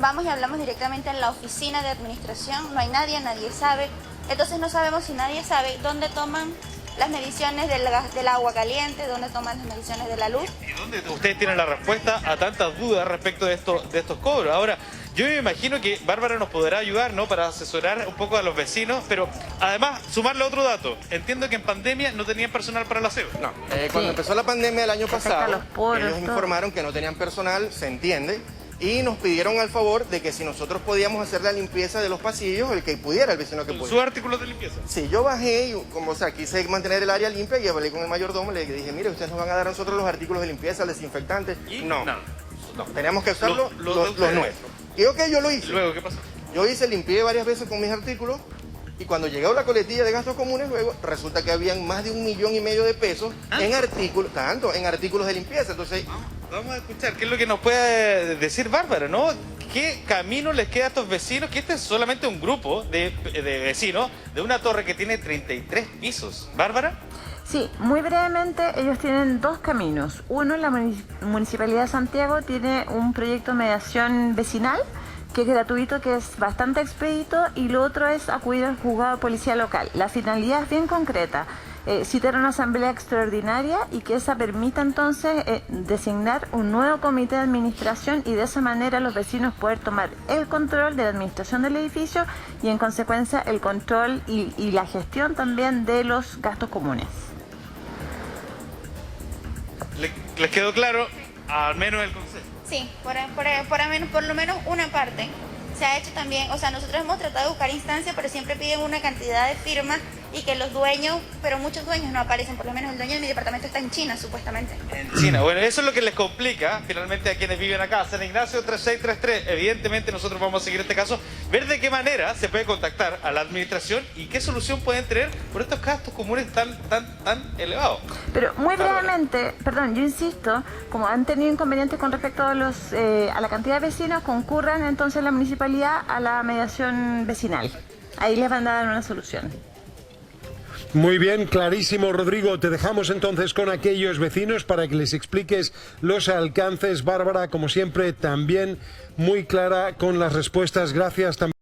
Vamos y hablamos directamente en la oficina de administración, no hay nadie sabe. Entonces no sabemos si nadie sabe dónde toman las mediciones del agua caliente, dónde toman las mediciones de la luz.
¿Y dónde ustedes tienen la respuesta a tantas dudas respecto de estos cobros? Ahora, yo me imagino que Bárbara nos podrá ayudar, ¿no?, para asesorar un poco a los vecinos, pero además sumarle otro dato. Entiendo que en pandemia no tenían personal para el aseo.
No, cuando empezó la pandemia el año pasado, ellos informaron que no tenían personal, se entiende, y nos pidieron al favor de que si nosotros podíamos hacer la limpieza de los pasillos, el que pudiera, el vecino que pudiera.
¿Sus artículos de limpieza?
Sí, yo bajé y quise mantener el área limpia y hablé con el mayordomo, le dije, mire, ustedes nos van a dar a nosotros los artículos de limpieza, el desinfectante. No, teníamos que usar los nuestros. Y ok, yo lo hice.
¿Luego qué pasó?
Yo limpié varias veces con mis artículos y cuando llegó la coletilla de gastos comunes, luego resulta que habían más de 1,5 millones de pesos en artículos de limpieza. Entonces,
vamos a escuchar qué es lo que nos puede decir Bárbara, ¿no? ¿Qué camino les queda a estos vecinos? Que este es solamente un grupo de vecinos de una torre que tiene 33 pisos. ¿Bárbara?
Sí, muy brevemente, ellos tienen 2 caminos. Uno, la Municipalidad de Santiago tiene un proyecto de mediación vecinal que es gratuito, que es bastante expedito, y lo otro es acudir al juzgado de policía local. La finalidad es bien concreta, citar una asamblea extraordinaria y que esa permita entonces designar un nuevo comité de administración y de esa manera los vecinos poder tomar el control de la administración del edificio y en consecuencia el control y la gestión también de los gastos comunes.
¿Les quedó claro al menos el concepto?
Sí, por lo menos una parte. Se ha hecho también, o sea, nosotros hemos tratado de buscar instancias, pero siempre piden una cantidad de firmas y que los dueños, pero muchos dueños no aparecen, por lo menos el dueño de mi departamento está en China, supuestamente.
En China, bueno, eso es lo que les complica finalmente a quienes viven acá. San Ignacio 3633, evidentemente nosotros vamos a seguir este caso, ver de qué manera se puede contactar a la administración y qué solución pueden tener por estos gastos comunes tan elevados.
Pero muy brevemente, perdón, yo insisto, como han tenido inconvenientes con respecto a la cantidad de vecinos, concurran entonces la municipalidad a la mediación vecinal. Ahí les van a dar una solución.
Muy bien, clarísimo, Rodrigo. Te dejamos entonces con aquellos vecinos para que les expliques los alcances. Bárbara, como siempre, también muy clara con las respuestas. Gracias también.